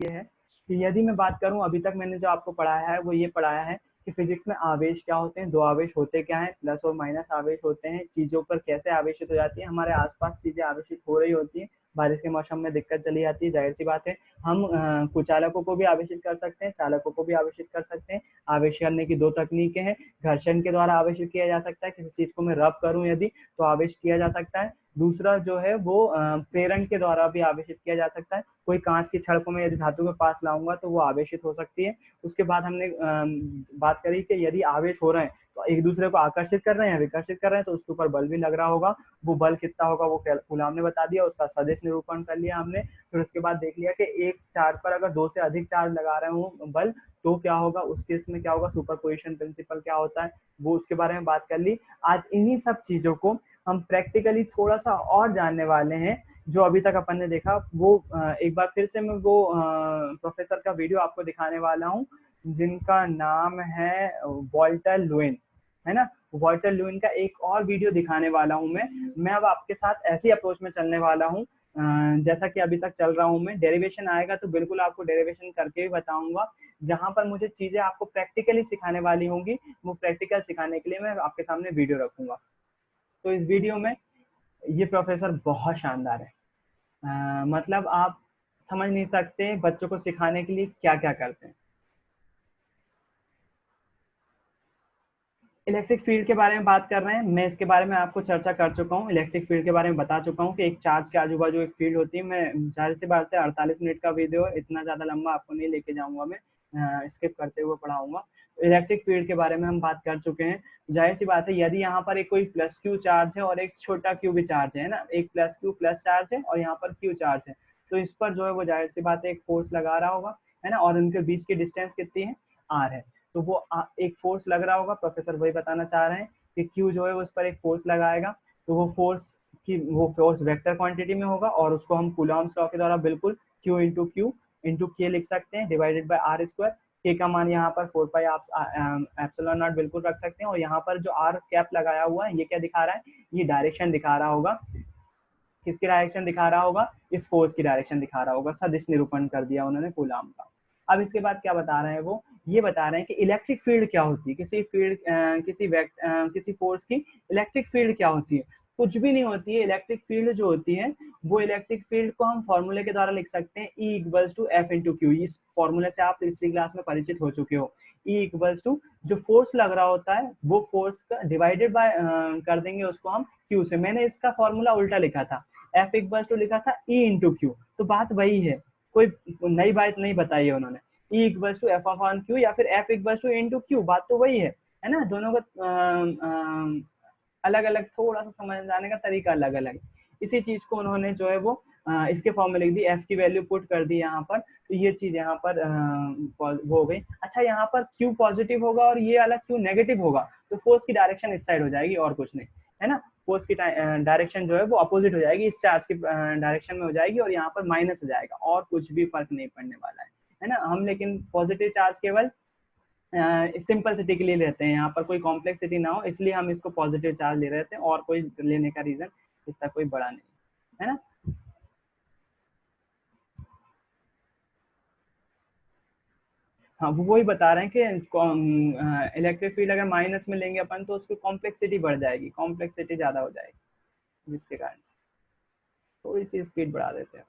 ये है कि यदि मैं बात करूं, अभी तक मैंने जो आपको पढ़ाया है वो ये पढ़ाया है कि फिजिक्स में आवेश क्या होते हैं, दो आवेश होते क्या हैं, प्लस और माइनस आवेश होते हैं, चीजों पर कैसे आवेशित हो जाती है, हमारे आसपास चीजें आवेशित हो रही होती हैं, बारिश के मौसम में दिक्कत चली जाती है, जाहिर सी बात है। हम कुचालकों को भी आवेशित कर सकते हैं, चालकों को भी आवेशित कर सकते हैं। आवेश करने की दो तकनीकें हैं। घर्षण के द्वारा आवेशित किया जा सकता है, किसी चीज को मैं रब करूं यदि तो आवेश किया जा सकता है। दूसरा जो है वो प्रेरण के द्वारा भी आवेशित किया जा सकता है। कोई कांच की छड़ को मैं यदि धातु के पास लाऊंगा तो वो आवेशित हो सकती है। उसके बाद हमने बात करी कि यदि आवेश हो रहे हैं तो एक दूसरे को आकर्षित कर रहे हैं, विकर्षित कर रहे हैं, तो उसके ऊपर बल भी लग रहा होगा। वो बल कितना होगा वो कूलाम ने बता दिया, उसका सदिश निरूपण कर लिया हमने। फिर उसके बाद देख लिया कि एक चार्ज पर अगर दो से अधिक चार्ज लगा रहे हो बल तो क्या होगा, उस केस में क्या होगा, सुपरपोजिशन प्रिंसिपल क्या होता है, वो उसके बारे में बात कर ली। आज इन्हीं सब चीजों को हम प्रैक्टिकली थोड़ा सा और जानने वाले हैं। जो अभी तक अपन ने देखा वो एक बार फिर से मैं वो प्रोफेसर का वीडियो आपको दिखाने वाला हूँ, जिनका नाम है वॉल्टर लुइन, है ना। वॉल्टर लुइन का एक और वीडियो दिखाने वाला हूँ मैं अब आपके साथ ऐसी अप्रोच में चलने वाला हूँ जैसा कि अभी तक चल रहा हूँ मैं। डेरिवेशन आएगा तो बिल्कुल आपको डेरिवेशन करके भी बताऊंगा। जहां पर मुझे चीजें आपको प्रैक्टिकली सिखाने वाली होंगी, वो प्रैक्टिकल सिखाने के लिए मैं आपके सामने वीडियो रखूंगा। तो इस वीडियो में ये प्रोफेसर बहुत शानदार है। मतलब आप समझ नहीं सकते बच्चों को सिखाने के लिए क्या क्या करते हैं। इलेक्ट्रिक फील्ड के बारे में बात कर रहे हैं। मैं इसके बारे में आपको चर्चा कर चुका हूँ, इलेक्ट्रिक फील्ड के बारे में बता चुका हूँ कि एक चार्ज के आजू बाजू एक फील्ड होती है। मैं जाहिर सी बात है 48 मिनट का वीडियो, इतना ज्यादा लंबा आपको नहीं लेके जाऊंगा, मैं स्किप करते हुए पढ़ाऊंगा। इलेक्ट्रिक फील्ड के बारे में हम बात कर चुके हैं। जाहिर सी बात है, यदि यहाँ पर एक कोई प्लस क्यू चार्ज है और एक छोटा क्यू भी चार्ज है ना, एक प्लस क्यू प्लस चार्ज है और यहाँ पर क्यू चार्ज है, तो इस पर जो है वो जाहिर सी बात है एक फोर्स लगा रहा होगा, है ना। और उनके बीच की डिस्टेंस कितनी है, आर है। तो वो एक फोर्स लग रहा होगा, प्रोफेसर वही बताना चाह रहे हैं कि क्यू जो है उस पर एक फोर्स लगाएगा, तो वो फोर्स वेक्टर क्वांटिटी में होगा और उसको हम कूलॉम्स लॉ के द्वारा बिल्कुल क्यू इंटू के लिख सकते हैं, डिवाइडेड बाय आर स्क्वायर। के का मान यहाँ पर 4 पाई आप एप्सिलॉन नॉट बिल्कुल रख सकते हैं। और यहाँ पर जो आर कैप लगाया हुआ है ये क्या दिखा रहा है, ये डायरेक्शन दिखा रहा होगा। किसकी डायरेक्शन दिखा रहा होगा, इस फोर्स की डायरेक्शन दिखा रहा होगा। सदिश निरूपण कर दिया उन्होंने कूलॉम का। अब इसके बाद क्या बता रहे हैं वो, ये बता रहे हैं कि इलेक्ट्रिक फील्ड क्या होती है, किसी फोर्स की इलेक्ट्रिक फील्ड क्या होती है। कुछ भी नहीं होती है। इलेक्ट्रिक फील्ड जो होती है वो इलेक्ट्रिक फील्ड को हम फॉर्मूले के द्वारा लिख सकते हैं, E equals to F into Q. इस फॉर्मूले से आप तीसरी क्लास में परिचित हो चुके हो। E इक्वल्स टू जो फोर्स लग रहा होता है वो फोर्स का डिवाइडेड बाय कर देंगे उसको हम क्यू से। मैंने इसका फॉर्मूला उल्टा लिखा था, एफ इक्वल्स टू लिखा था E इंटू क्यू, तो बात वही है, कोई नई बात नहीं बताई है उन्होंने। E equals to F on Q या फिर F equals to into Q, बात तो वही है ना। दोनों का अलग अलग, थोड़ा सा समझाने का तरीका अलग अलग। इसी चीज को उन्होंने जो है वो इसके फॉर्म में लिख दी, एफ की वैल्यू पुट कर दी यहाँ पर, तो ये चीज यहाँ पर वो हो गई। अच्छा, यहाँ पर क्यू पॉजिटिव होगा और ये वाला क्यू नेगेटिव होगा, तो फोर्स की डायरेक्शन इस साइड हो जाएगी और कुछ नहीं, है ना। फोर्स की डायरेक्शन जो है वो अपोजिट हो जाएगी, इस चार्ज की डायरेक्शन में हो जाएगी और यहाँ पर माइनस हो जाएगा, और कुछ भी फर्क नहीं पड़ने वाला है ना। हम लेकिन पॉजिटिव चार्ज केवल सिंपल के लिए लेते हैं, यहाँ पर कोई कॉम्प्लेक्सिटी ना हो इसलिए हम इसको पॉजिटिव चार्ज ले रहे थे, और कोई लेने का रीजन इतना कोई बड़ा नहीं, है ना। हाँ, वो वही बता रहे हैं कि इलेक्ट्रिक फील्ड अगर माइनस में लेंगे अपन तो उसकी कॉम्प्लेक्सिटी बढ़ जाएगी, कॉम्प्लेक्सिटी ज्यादा हो जाएगी, जिसके कारण थोड़ी सी स्पीड बढ़ा देते हैं।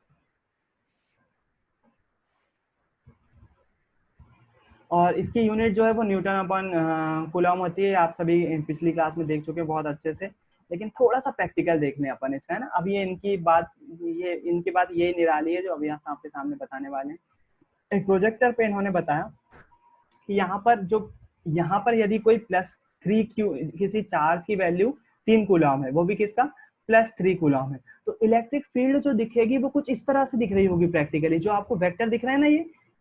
और इसकी यूनिट जो है वो न्यूटन अपॉन कूलॉम होती है। आप सभी पिछली क्लास में देख चुके हैं बहुत अच्छे से, लेकिन थोड़ा सा प्रैक्टिकल देख लें अपन इसका, है ना। अब ये इनकी बात ये निराली है जो अभी यहाँ आपके सामने बताने वाले हैं। एक प्रोजेक्टर पे इन्होंने बताया कि यहाँ पर यदि कोई +3 क्यू, किसी चार्ज की वैल्यू 3 कूलॉम है, वो भी किसका, +3 कूलॉम है, तो इलेक्ट्रिक फील्ड जो दिखेगी वो कुछ इस तरह से दिख रही होगी प्रैक्टिकली। जो आपको वेक्टर दिख रहा है ना,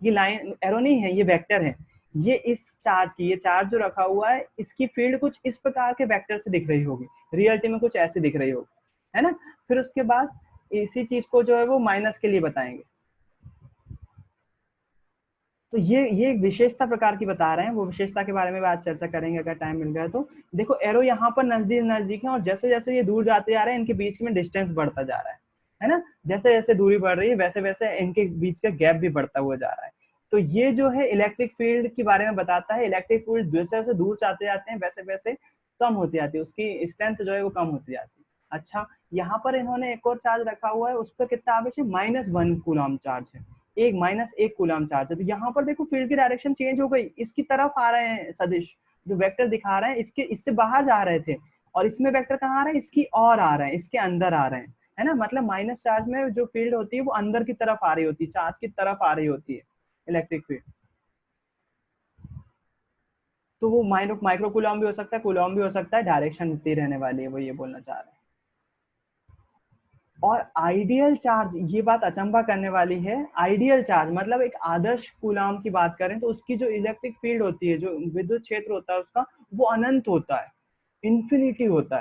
ये लाइन एरो नहीं है, ये वेक्टर है। ये चार्ज जो रखा हुआ है इसकी फील्ड कुछ इस प्रकार के वेक्टर से दिख रही होगी, रियलिटी में कुछ ऐसे दिख रही होगी, है ना। फिर उसके बाद इसी चीज को जो है वो माइनस के लिए बताएंगे। तो ये एक विशेषता प्रकार की बता रहे हैं, वो विशेषता के बारे में आज चर्चा करेंगे अगर टाइम मिल गया तो। देखो एरो यहाँ पर नजदीक नजदीक है और जैसे जैसे ये दूर जाते जा रहे हैं इनके बीच में डिस्टेंस बढ़ता जा रहा है है ना। जैसे जैसे दूरी बढ़ रही है वैसे वैसे इनके बीच का गैप भी बढ़ता हुआ जा रहा है। तो ये जो है इलेक्ट्रिक फील्ड के बारे में बताता है। इलेक्ट्रिक फील्ड जैसे जैसे दूर जाते जाते हैं वैसे वैसे कम होती जाती है, उसकी स्ट्रेंथ जो है वो कम होती जाती है। अच्छा, यहाँ पर इन्होंने एक और चार्ज रखा हुआ है, उस पर कितना आवेश है, -1 कूलम चार्ज है, एक -1 कूलम चार्ज है। तो यहाँ पर देखो फील्ड की डायरेक्शन चेंज हो गई, इसकी तरफ आ रहे हैं सदिश, जो वेक्टर दिखा रहे हैं इसके इससे बाहर जा रहे थे, और इसमें वेक्टर कहाँ आ रहे हैं, इसकी और आ रहे हैं, इसके अंदर आ रहे हैं, है ना। मतलब माइनस चार्ज में जो फील्ड होती है वो अंदर की तरफ आ रही होती है, चार्ज की तरफ आ रही होती है इलेक्ट्रिक फील्ड। तो वो माइक्रो कूलम भी हो सकता है, कूलम भी हो सकता है, डायरेक्शन इतनी रहने वाली है, वो ये बोलना चाह रहे हैं। और आइडियल चार्ज, ये बात अचंभा करने वाली है, आइडियल चार्ज मतलब एक आदर्श कूलम की बात करें तो उसकी जो इलेक्ट्रिक फील्ड होती है, जो विद्युत क्षेत्र होता है उसका, वो अनंत होता है, इन्फिनिटी होता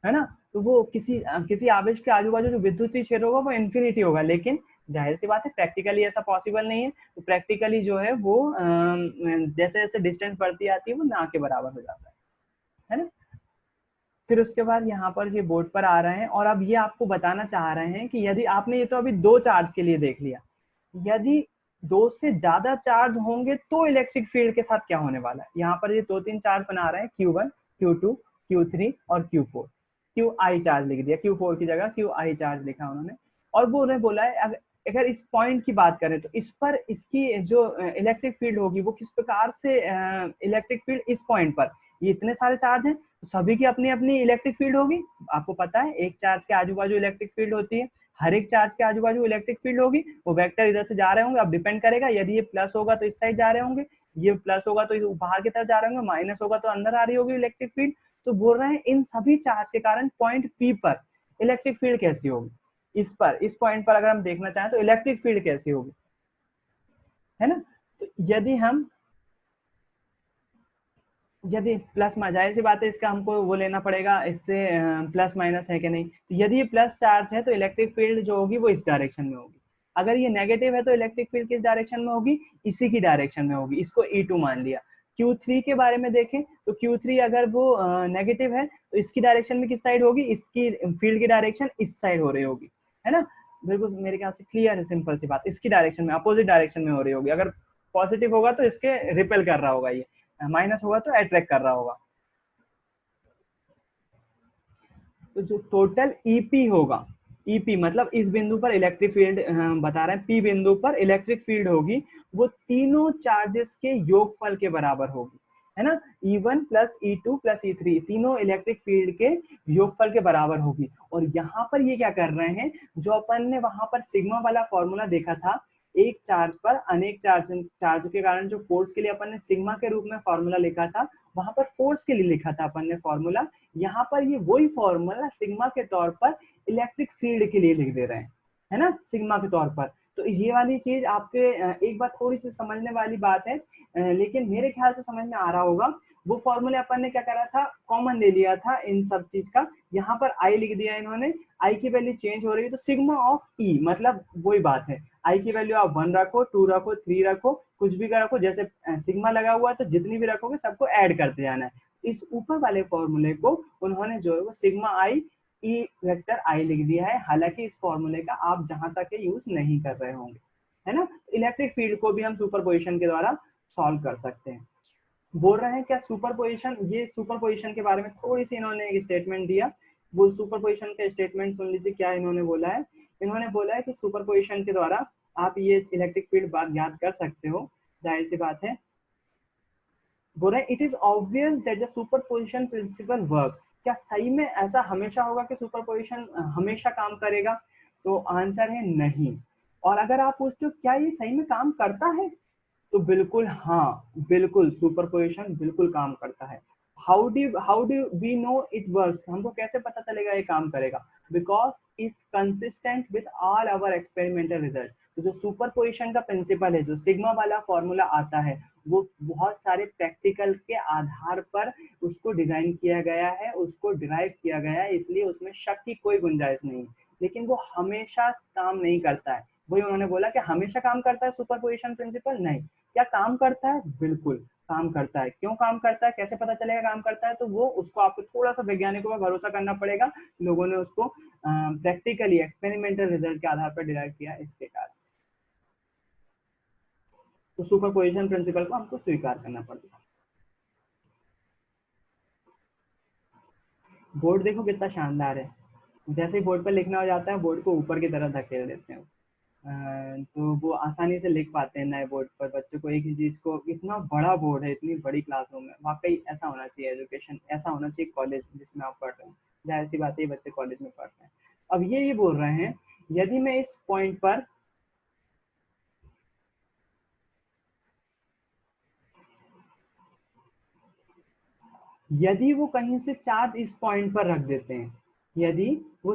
है ना। तो वो किसी आवेश के आजू बाजू जो विद्युत क्षेत्र होगा वो इन्फिनिटी होगा, लेकिन जाहिर सी बात है प्रैक्टिकली ऐसा पॉसिबल नहीं है। तो प्रैक्टिकली जो है वो जैसे जैसे डिस्टेंस बढ़ती आती है वो ना के बराबर हो जाता है ना। फिर उसके बाद यहाँ पर ये बोर्ड पर आ रहे हैं और अब ये आपको बताना चाह रहे हैं कि यदि आपने, ये तो अभी दो चार्ज के लिए देख लिया, यदि दो से ज्यादा चार्ज होंगे तो इलेक्ट्रिक फील्ड के साथ क्या होने वाला है। यहाँ पर ये दो तीन चार्ज बना रहे हैं, Q1, Q2, Q3 और Q4। QI चार्ज लिख दिया, Q4 की जगह QI चार्ज लिखा उन्होंने। और वो उन्हें बोला है अगर इस पॉइंट की बात करें तो इस पर इसकी जो इलेक्ट्रिक फील्ड होगी वो किस प्रकार से, इलेक्ट्रिक फील्ड इस पॉइंट पर, ये इतने सारे चार्ज हैं तो सभी की अपनी अपनी इलेक्ट्रिक फील्ड होगी। आपको पता है एक चार्ज के आजू बाजू इलेक्ट्रिक फील्ड होती है, हर एक चार्ज के आजू बाजू इलेक्ट्रिक फील्ड होगी। वो वेक्टर इधर से जा रहे होंगे, अब डिपेंड करेगा, यदि ये प्लस होगा तो इस साइड जा रहे होंगे, ये प्लस होगा तो बाहर की तरफ जा रहे होंगे, माइनस होगा तो अंदर आ रही होगी इलेक्ट्रिक फील्ड। तो बोल रहे हैं इन सभी चार्ज के कारण पॉइंट पी पर इलेक्ट्रिक फील्ड कैसी होगी, इस पर, इस पॉइंट पर अगर हम देखना चाहें तो इलेक्ट्रिक फील्ड कैसी होगी, है ना। तो यदि प्लस, जाहिर सी बात है इसका हमको वो लेना पड़ेगा, इससे प्लस माइनस है कि नहीं। तो यदि ये प्लस चार्ज है तो इलेक्ट्रिक फील्ड जो होगी वो इस डायरेक्शन में होगी, अगर ये नेगेटिव है तो इलेक्ट्रिक फील्ड किस डायरेक्शन में होगी, इसी की डायरेक्शन में होगी। इसको E2 मान लिया। Q3 के बारे में देखें तो Q3 अगर वो नेगेटिव है तो इसकी डायरेक्शन में किस साइड होगी, इसकी फील्ड की डायरेक्शन इस साइड हो रही होगी, है ना। बिल्कुल मेरे ख्याल से क्लियर है, सिंपल सी बात, इसकी डायरेक्शन में, अपोजिट डायरेक्शन में हो रही होगी। अगर पॉजिटिव होगा तो इसके रिपेल कर रहा होगा, ये माइनस होगा तो अट्रैक्ट कर रहा होगा। तो जो टोटल ईपी होगा, ईपी मतलब इस बिंदु पर इलेक्ट्रिक फील्ड बता रहे हैं, पी बिंदु पर इलेक्ट्रिक फील्ड होगी, वो तीनों चार्जेस के योगफल के बराबर होगी, है ना। E1 plus E2 plus E3 तीनों इलेक्ट्रिक फील्ड के योगफल के बराबर होगी। और यहाँ पर ये क्या कर रहे हैं, जो अपन ने वहां पर सिग्मा वाला फॉर्मूला देखा था, एक चार्ज पर अनेक चार्ज के कारण जो फोर्स के लिए अपन ने सिग्मा के रूप में फॉर्मूला लिखा था, वहां पर फोर्स के लिए लिखा था अपन ने फॉर्मूला, यहाँ पर ये वही फॉर्मूला सिग्मा के तौर पर इलेक्ट्रिक फील्ड के लिए लिख दे रहे हैं, है ना, सिग्मा के तौर पर। तो ये वाली चीज आपके एक बार थोड़ी सी समझने वाली बात है, लेकिन मेरे ख्याल से समझ में आ रहा होगा। वो फॉर्मूले अपन ने क्या करा था, कॉमन ले लिया था इन सब चीज का, यहाँ पर आई लिख दिया इन्होंने, आई की वैल्यू चेंज हो रही है तो सिग्मा ऑफ ई, मतलब वही बात है, आई की वैल्यू आप 1 रखो, 2 रखो, 3 रखो, कुछ भी का रखो, जैसे सिग्मा लगा हुआ है तो जितनी भी रखोगे सबको ऐड करते जाना है। इस ऊपर वाले फॉर्मूले को उन्होंने जो है वो सिग्मा आई ई वेक्टर आई लिख दिया है, हालांकि इस फॉर्मूले का आप जहां तक यूज नहीं कर रहे होंगे, है ना। इलेक्ट्रिक फील्ड को भी हम सुपरपोजिशन के द्वारा सॉल्व कर सकते हैं। बोल रहे हैं क्या सुपरपोजिशन, ये सुपरपोजिशन के बारे में थोड़ी सी इन्होंने एक स्टेटमेंट दिया, वो सुपरपोजिशन का स्टेटमेंट सुन लीजिए क्या इन्होंने बोला है। इन्होंने बोला है कि सुपरपोजिशन के द्वारा आप ये इलेक्ट्रिक फील्ड बात ज्ञात कर सकते हो, जाहिर सी बात है। बोल रहे it is obvious that the superposition principle works, क्या सही में ऐसा हमेशा होगा कि सुपरपोजिशन हमेशा काम करेगा, तो आंसर है नहीं। और अगर आप पूछते हो क्या ये सही में काम करता है, तो बिल्कुल हाँ, बिल्कुल सुपरपोजिशन बिल्कुल काम करता है। How do we know it works, हमको कैसे पता चलेगा ये काम करेगा, because it's consistent with all our experimental result. तो जो सुपरपोजिशन का प्रिंसिपल है, जो सिग्मा वाला फॉर्मूला आता है, वो बहुत सारे प्रैक्टिकल के आधार पर उसको डिजाइन किया गया है, उसको डिराइव किया गया है, इसलिए उसमें शक की कोई गुंजाइश नहीं है। लेकिन वो हमेशा काम नहीं करता है। वही उन्होंने बोला कि हमेशा काम करता है सुपरपोजिशन प्रिंसिपल, नहीं। क्या काम करता है, बिल्कुल। काम करता है। क्यों काम करता है, कैसे पता चलेगा काम करता है, तो वो उसको आपको थोड़ा सा वैज्ञानिकों पर भरोसा करना पड़ेगा। लोगों ने उसको प्रैक्टिकली एक्सपेरिमेंटल रिजल्ट के आधार पर डिराइव किया इसके कारण। तो सुपर पोजिशन प्रिंसिपल को हमको स्वीकार करना पड़ेगा। बोर्ड देखो कितना शानदार है, जैसे ही बोर्ड पर लिखना हो जाता है बोर्ड को ऊपर की तरफ धकेल देते हैं। तो वो आसानी से लिख पाते हैं नए बोर्ड पर। बच्चों को एक ही चीज को, इतना बड़ा बोर्ड है, इतनी बड़ी क्लासरूम है, वाकई ऐसा होना चाहिए एजुकेशन, ऐसा होना चाहिए कॉलेज जिसमें आप पढ़ रहे हैं। जाहिर सी बात है बच्चे कॉलेज में पढ़ रहे हैं। अब ये बोल रहे हैं यदि मैं इस पॉइंट पर यदि वो कहीं से चार्ज इस पॉइंट पर रख देते हैं, यदि वो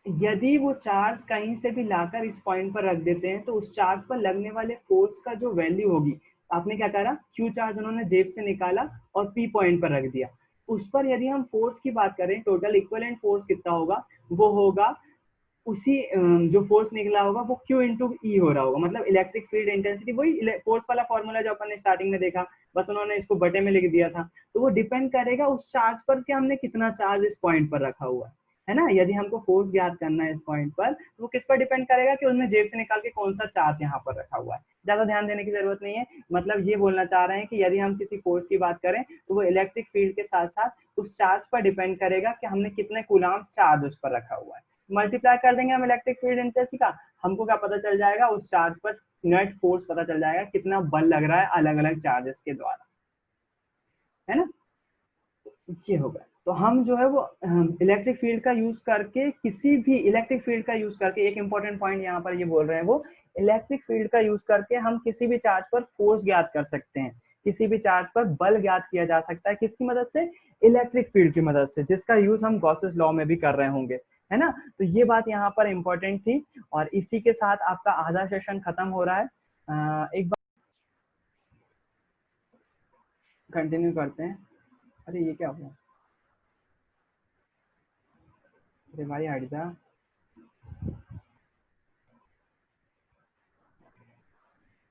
यदि वो चार्ज कहीं से भी लाकर इस पॉइंट पर रख देते हैं तो उस चार्ज पर लगने वाले फोर्स का जो वैल्यू होगी, आपने क्या करा, क्यू चार्ज उन्होंने जेब से निकाला और पी पॉइंट पर रख दिया, उस पर यदि हम फोर्स की बात करें, टोटल इक्विवेलेंट फोर्स कितना होगा, वो होगा उसी जो फोर्स निकला होगा वो Q इंटू ई हो रहा होगा, मतलब इलेक्ट्रिक फील्ड इंटेंसिटी, वही फोर्स वाला फॉर्मूला जो अपन ने स्टार्टिंग में देखा, बस उन्होंने इसको बटे में लिख दिया था। तो वो डिपेंड करेगा उस चार्ज पर कि हमने कितना चार्ज इस पॉइंट पर रखा हुआ है ना। यदि हमको फोर्स ज्ञात करना है इस पॉइंट पर, तो वो किस पर डिपेंड करेगा कि उन्होंने जेब से निकाल के कौन सा चार्ज यहाँ पर रखा हुआ है। ज्यादा ध्यान देने की जरूरत नहीं है, मतलब ये बोलना चाह रहे हैं कि यदि हम किसी फोर्स की बात करें तो वो इलेक्ट्रिक फील्ड के साथ साथ उस चार्ज पर डिपेंड करेगा कि हमने कितने कूलाम चार्ज उस पर रखा हुआ है। मल्टीप्लाई कर देंगे हम इलेक्ट्रिक फील्ड इंटेंसिटी का, हमको क्या पता चल जाएगा, उस चार्ज पर नेट फोर्स पता चल जाएगा, कितना बल लग रहा है अलग अलग चार्जेस के द्वारा, है ना। ये होगा। तो हम जो है वो इलेक्ट्रिक फील्ड का यूज करके, किसी भी इलेक्ट्रिक फील्ड का यूज करके, एक इंपॉर्टेंट पॉइंट यहाँ पर ये बोल रहे हैं वो, इलेक्ट्रिक फील्ड का यूज करके हम किसी भी चार्ज पर फोर्स ज्ञात कर सकते हैं, किसी भी चार्ज पर बल ज्ञात किया जा सकता है, किसकी मदद से, इलेक्ट्रिक फील्ड की मदद से, जिसका यूज हम गॉसेस लॉ में भी कर रहे होंगे, है ना। तो ये बात यहाँ पर इंपॉर्टेंट थी, और इसी के साथ आपका आधा सेशन खत्म हो रहा है। एक बार कंटिन्यू करते हैं। अरे ये क्या हो गया, अरे भाई हट जा।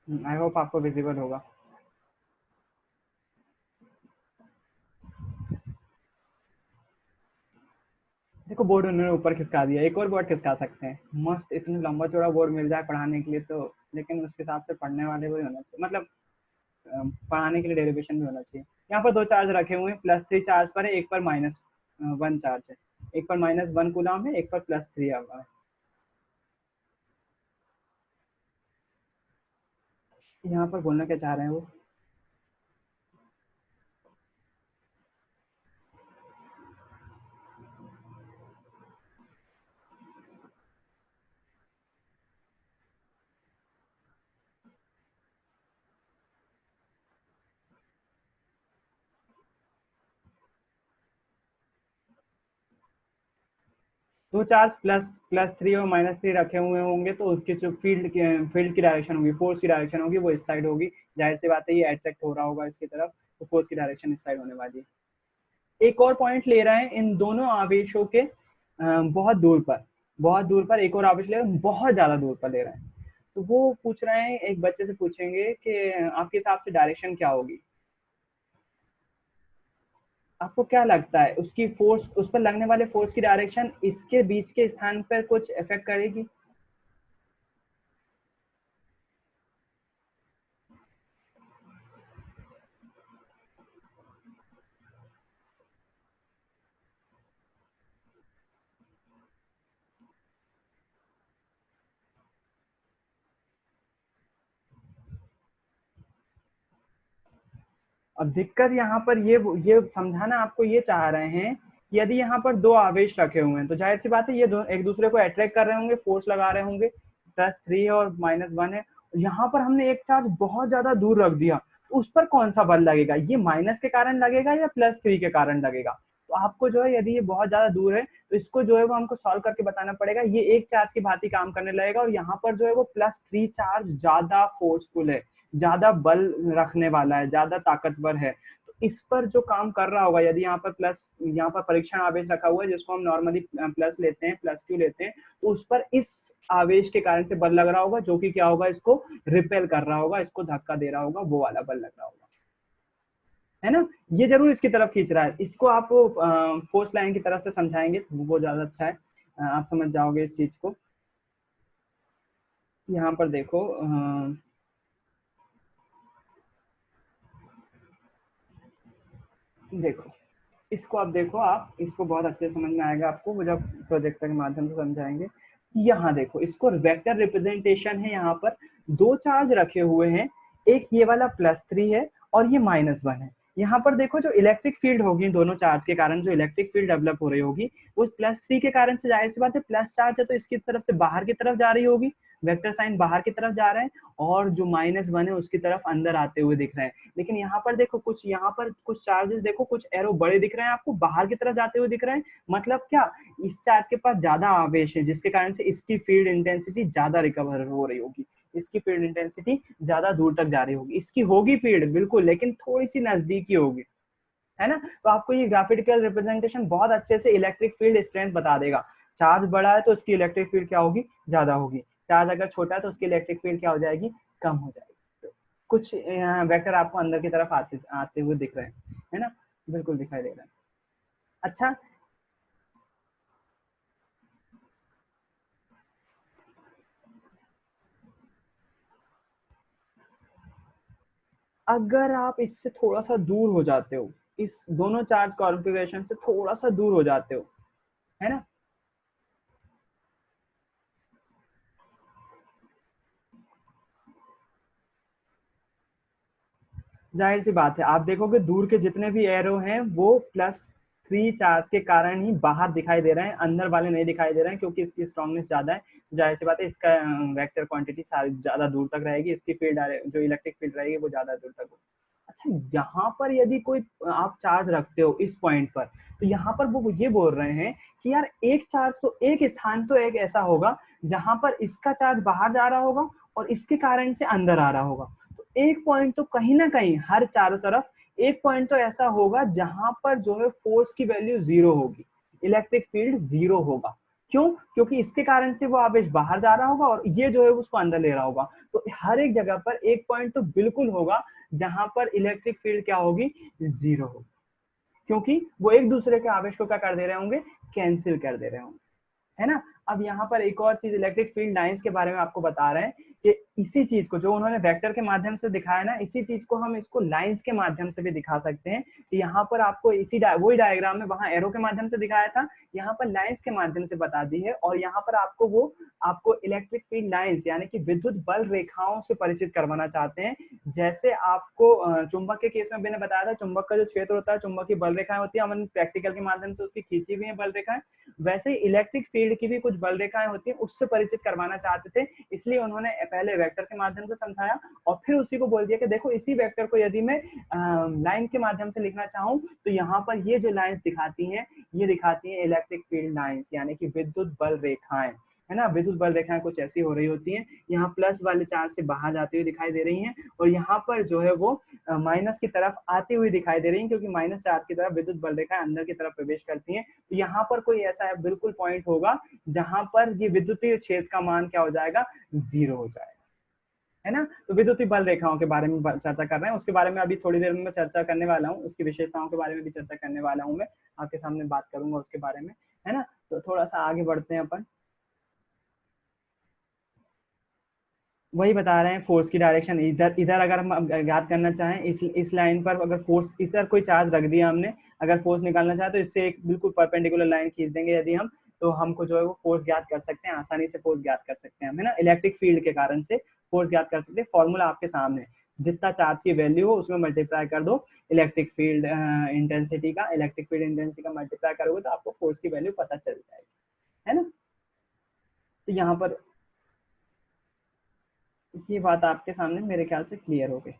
आई होप आपको विजिबल होगा। देखो बोर्ड उन्होंने ऊपर खिसका दिया, एक और बोर्ड खिसका सकते हैं, मस्त इतना लंबा चौड़ा बोर्ड मिल जाए पढ़ाने के लिए तो, लेकिन उसके हिसाब से पढ़ने वाले भी होना चाहिए, मतलब पढ़ाने के लिए डेरिवेशन भी होना चाहिए। यहाँ पर दो चार्ज रखे हुए हैं, +3 चार्ज पर है, एक पर -1 चार्ज है, एक पर -1 कूलाम है, एक पर +3 है। यहाँ पर बोलना क्या चाह रहे हैं वो, 2 चार्ज +3 और -3 रखे हुए होंगे, तो उसकी जो फील्ड की डायरेक्शन होगी, फोर्स की डायरेक्शन होगी, वो इस साइड होगी। जाहिर सी बात है ये अट्रैक्ट हो रहा होगा इसकी तरफ, तो फोर्स की डायरेक्शन इस साइड होने वाली है। एक और पॉइंट ले रहे हैं इन दोनों आवेशों के बहुत दूर पर एक और आवेश ले रहे हैं, बहुत ज्यादा दूर पर ले रहे हैं। तो वो पूछ रहे हैं, एक बच्चे से पूछेंगे कि आपके हिसाब से डायरेक्शन क्या होगी, आपको क्या लगता है उसकी फोर्स, उस पर लगने वाले फोर्स की डायरेक्शन इसके बीच के स्थान पर कुछ इफेक्ट करेगी। अब दिक्कत यहाँ पर ये समझाना आपको ये चाह रहे हैं, यदि यहाँ पर दो आवेश रखे हुए हैं तो जाहिर सी बात है ये एक दूसरे को अट्रैक्ट कर रहे होंगे, फोर्स लगा रहे होंगे, +3 और -1 है। यहाँ पर हमने एक चार्ज बहुत ज्यादा दूर रख दिया, उस पर कौन सा बल लगेगा, ये माइनस के कारण लगेगा या +3 के कारण लगेगा। तो आपको जो है, यदि ये बहुत ज्यादा दूर है तो इसको जो है वो हमको सॉल्व करके बताना पड़ेगा। ये एक चार्ज की भांति काम करने लगेगा, और यहाँ पर जो है वो +3 चार्ज ज्यादा फोर्सफुल है, ज्यादा बल रखने वाला है, ज्यादा ताकतवर है। तो इस पर जो काम कर रहा होगा, यदि यहाँ पर प्लस, यहाँ पर परीक्षण आवेश रखा हुआ है जिसको हम नॉर्मली प्लस लेते हैं, प्लस क्यू लेते हैं, उस पर इस आवेश के कारण से बल लग रहा होगा जो कि क्या होगा, इसको रिपेल कर रहा होगा, इसको धक्का दे रहा होगा, वो वाला बल लग रहा होगा, है ना। ये जरूर इसकी तरफ खींच रहा है। इसको आप फोर्स लाइन की तरफ से समझाएंगे तो वो ज्यादा अच्छा है, आप समझ जाओगे इस चीज को। यहाँ पर देखो, देखो इसको आप देखो, आप इसको बहुत अच्छे से समझ में आएगा आपको वो जब प्रोजेक्टर के माध्यम से समझाएंगे। यहाँ देखो, इसको वेक्टर रिप्रेजेंटेशन है, यहाँ पर दो चार्ज रखे हुए हैं, एक ये वाला +3 है और ये -1 है। यहाँ पर देखो जो इलेक्ट्रिक फील्ड होगी दोनों चार्ज के कारण, जो इलेक्ट्रिक फील्ड डेवलप हो रही होगी वो +3 के कारण से, जाहिर सी बात है प्लस चार्ज है तो इसकी तरफ से बाहर की तरफ जा रही होगी, वेक्टर साइन बाहर की तरफ जा रहे हैं, और जो -1 है उसकी तरफ अंदर आते हुए दिख रहे हैं। लेकिन यहाँ पर देखो कुछ, यहाँ पर कुछ चार्जेस देखो, कुछ एरो बड़े दिख रहे हैं आपको, बाहर की तरफ जाते हुए दिख रहे हैं। मतलब क्या, इस चार्ज के पास ज्यादा आवेश है जिसके कारण से इसकी फील्ड इंटेंसिटी ज्यादा रिकवर हो रही होगी, इसकी फील्ड इंटेंसिटी ज्यादा दूर तक जा रही होगी, इसकी होगी फील्ड बिल्कुल लेकिन थोड़ी सी नजदीकी होगी, है ना। तो आपको ये ग्राफिकल रिप्रेजेंटेशन बहुत अच्छे से इलेक्ट्रिक फील्ड स्ट्रेंथ बता देगा। चार्ज बड़ा है तो उसकी इलेक्ट्रिक फील्ड क्या होगी, ज्यादा होगी, चार्ज अगर छोटा है तो उसकी इलेक्ट्रिक फील्ड क्या हो जाएगी, कम हो जाएगी। तो कुछ वेक्टर आपको अंदर की तरफ आते आते हुए दिख रहे हैं, है ना, बिल्कुल दिखाई दे रहा है। अच्छा, अगर आप इससे थोड़ा सा दूर हो जाते हो, इस दोनों चार्ज कॉन्फ़िगरेशन से थोड़ा सा दूर हो जाते हो, है ना, जाहिर सी बात है आप देखोगे दूर के जितने भी एरो हैं वो +3 चार्ज के कारण ही बाहर दिखाई दे रहे हैं, अंदर वाले नहीं दिखाई दे रहे हैं क्योंकि इसकी स्ट्रॉन्गनेस ज्यादा है। जाहिर सी बात है इसका वेक्टर क्वांटिटी सारी ज्यादा दूर तक रहेगी, इसकी फील्ड जो इलेक्ट्रिक फील्ड रहेगी वो ज्यादा दूर तक होगी। अच्छा, यहाँ पर यदि कोई आप चार्ज रखते हो इस पॉइंट पर, तो यहाँ पर वो ये बोल रहे हैं कि यार एक चार्ज तो, एक स्थान तो एक ऐसा होगा जहां पर इसका चार्ज बाहर जा रहा होगा और इसके कारण से अंदर आ रहा होगा। तो एक पॉइंट तो कहीं ना कहीं हर चारों तरफ एक पॉइंट तो ऐसा होगा जहां पर जो है फोर्स की वैल्यू 0 होगी, इलेक्ट्रिक फील्ड 0 होगा। क्यों? क्योंकि इसके कारण से वो आवेश बाहर जा रहा होगा और ये जो है उसको अंदर ले रहा होगा। तो हर एक जगह पर एक पॉइंट तो बिल्कुल होगा जहां पर इलेक्ट्रिक फील्ड क्या होगी, 0 होगी, क्योंकि वो एक दूसरे के आवेश को क्या कर दे रहे होंगे, कैंसिल कर दे रहे होंगे, है ना। अब यहाँ पर एक और चीज इलेक्ट्रिक फील्ड लाइंस के बारे में आपको बता रहे हैं कि इसी चीज को जो उन्होंने वेक्टर के माध्यम से दिखाया ना, इसी चीज को हम इसको लाइंस के माध्यम से भी दिखा सकते हैं। कि यहाँ पर आपको इसी वही डायग्राम में वहां एरो के माध्यम से दिखाया था, यहाँ पर लाइंस के माध्यम से बता दी है, और यहाँ पर आपको वो आपको इलेक्ट्रिक फील्ड लाइंस यानी कि विद्युत बल रेखाओं से परिचित करवाना चाहते हैं। जैसे आपको चुंबक के केस में मैंने बताया था, चुंबक का जो क्षेत्र होता है, चुंबक की बल रेखाएं होती है, हमने प्रैक्टिकल के माध्यम से उसकी खींची हुई है बल रेखाएं, वैसे ही इलेक्ट्रिक फील्ड की भी कुछ बल रेखाएं होती हैं, उससे परिचित करवाना चाहते थे। इसलिए उन्होंने पहले वेक्टर के माध्यम से समझाया और फिर उसी को बोल दिया कि देखो इसी वेक्टर को यदि मैं लाइन के माध्यम से लिखना चाहूं तो यहाँ पर ये जो लाइंस दिखाती हैं, ये दिखाती हैं इलेक्ट्रिक फील्ड लाइंस यानी कि विद्युत बल रेखाएं, है ना। विद्युत बल रेखाएं कुछ ऐसी हो रही होती हैं, यहाँ प्लस वाले चार्ज से बाहर जाती हुई दिखाई दे रही हैं और यहाँ पर जो है वो माइनस की तरफ आती हुई दिखाई दे रही है, क्योंकि माइनस चार्ज की तरफ विद्युत बल रेखाएं अंदर की तरफ प्रवेश करती हैं। तो यहाँ पर कोई ऐसा है बिल्कुल पॉइंट होगा जहां पर ये विद्युतीय क्षेत्र का मान क्या हो जाएगा, 0 हो जाएगा, है ना। तो विद्युतीय बल रेखाओं के बारे में चर्चा कर रहे हैं, उसके बारे में अभी थोड़ी देर में मैं चर्चा करने वाला हूँ, उसकी विशेषताओं के बारे में भी चर्चा करने वाला हूँ, मैं आपके सामने बात करूंगा उसके बारे में, है ना। तो थोड़ा सा आगे बढ़ते हैं अपन। वही बता रहे हैं फोर्स की डायरेक्शन, इधर इधर अगर हम ज्ञात करना चाहें, इस लाइन पर अगर फोर्स, इधर कोई चार्ज रख दिया हमने, अगर फोर्स निकालना चाहे तो इससे एक बिल्कुल परपेंडिकुलर लाइन खींच देंगे यदि हम, तो हमको जो है वो फोर्स ज्ञात कर सकते हैं, आसानी से फोर्स ज्ञात कर सकते हैं हम, है ना। इलेक्ट्रिक फील्ड के कारण से फोर्स ज्ञात कर सकते हैं, फॉर्मूला आपके सामने, जितना चार्ज की वैल्यू हो उसमें मल्टीप्लाई कर दो इलेक्ट्रिक फील्ड इंटेंसिटी का, इलेक्ट्रिक फील्ड इंटेंसिटी का मल्टीप्लाई करोगे तो आपको फोर्स की वैल्यू पता चल जाएगी, है ना। तो यहाँ पर ये बात आपके सामने मेरे ख्याल से क्लियर हो गई।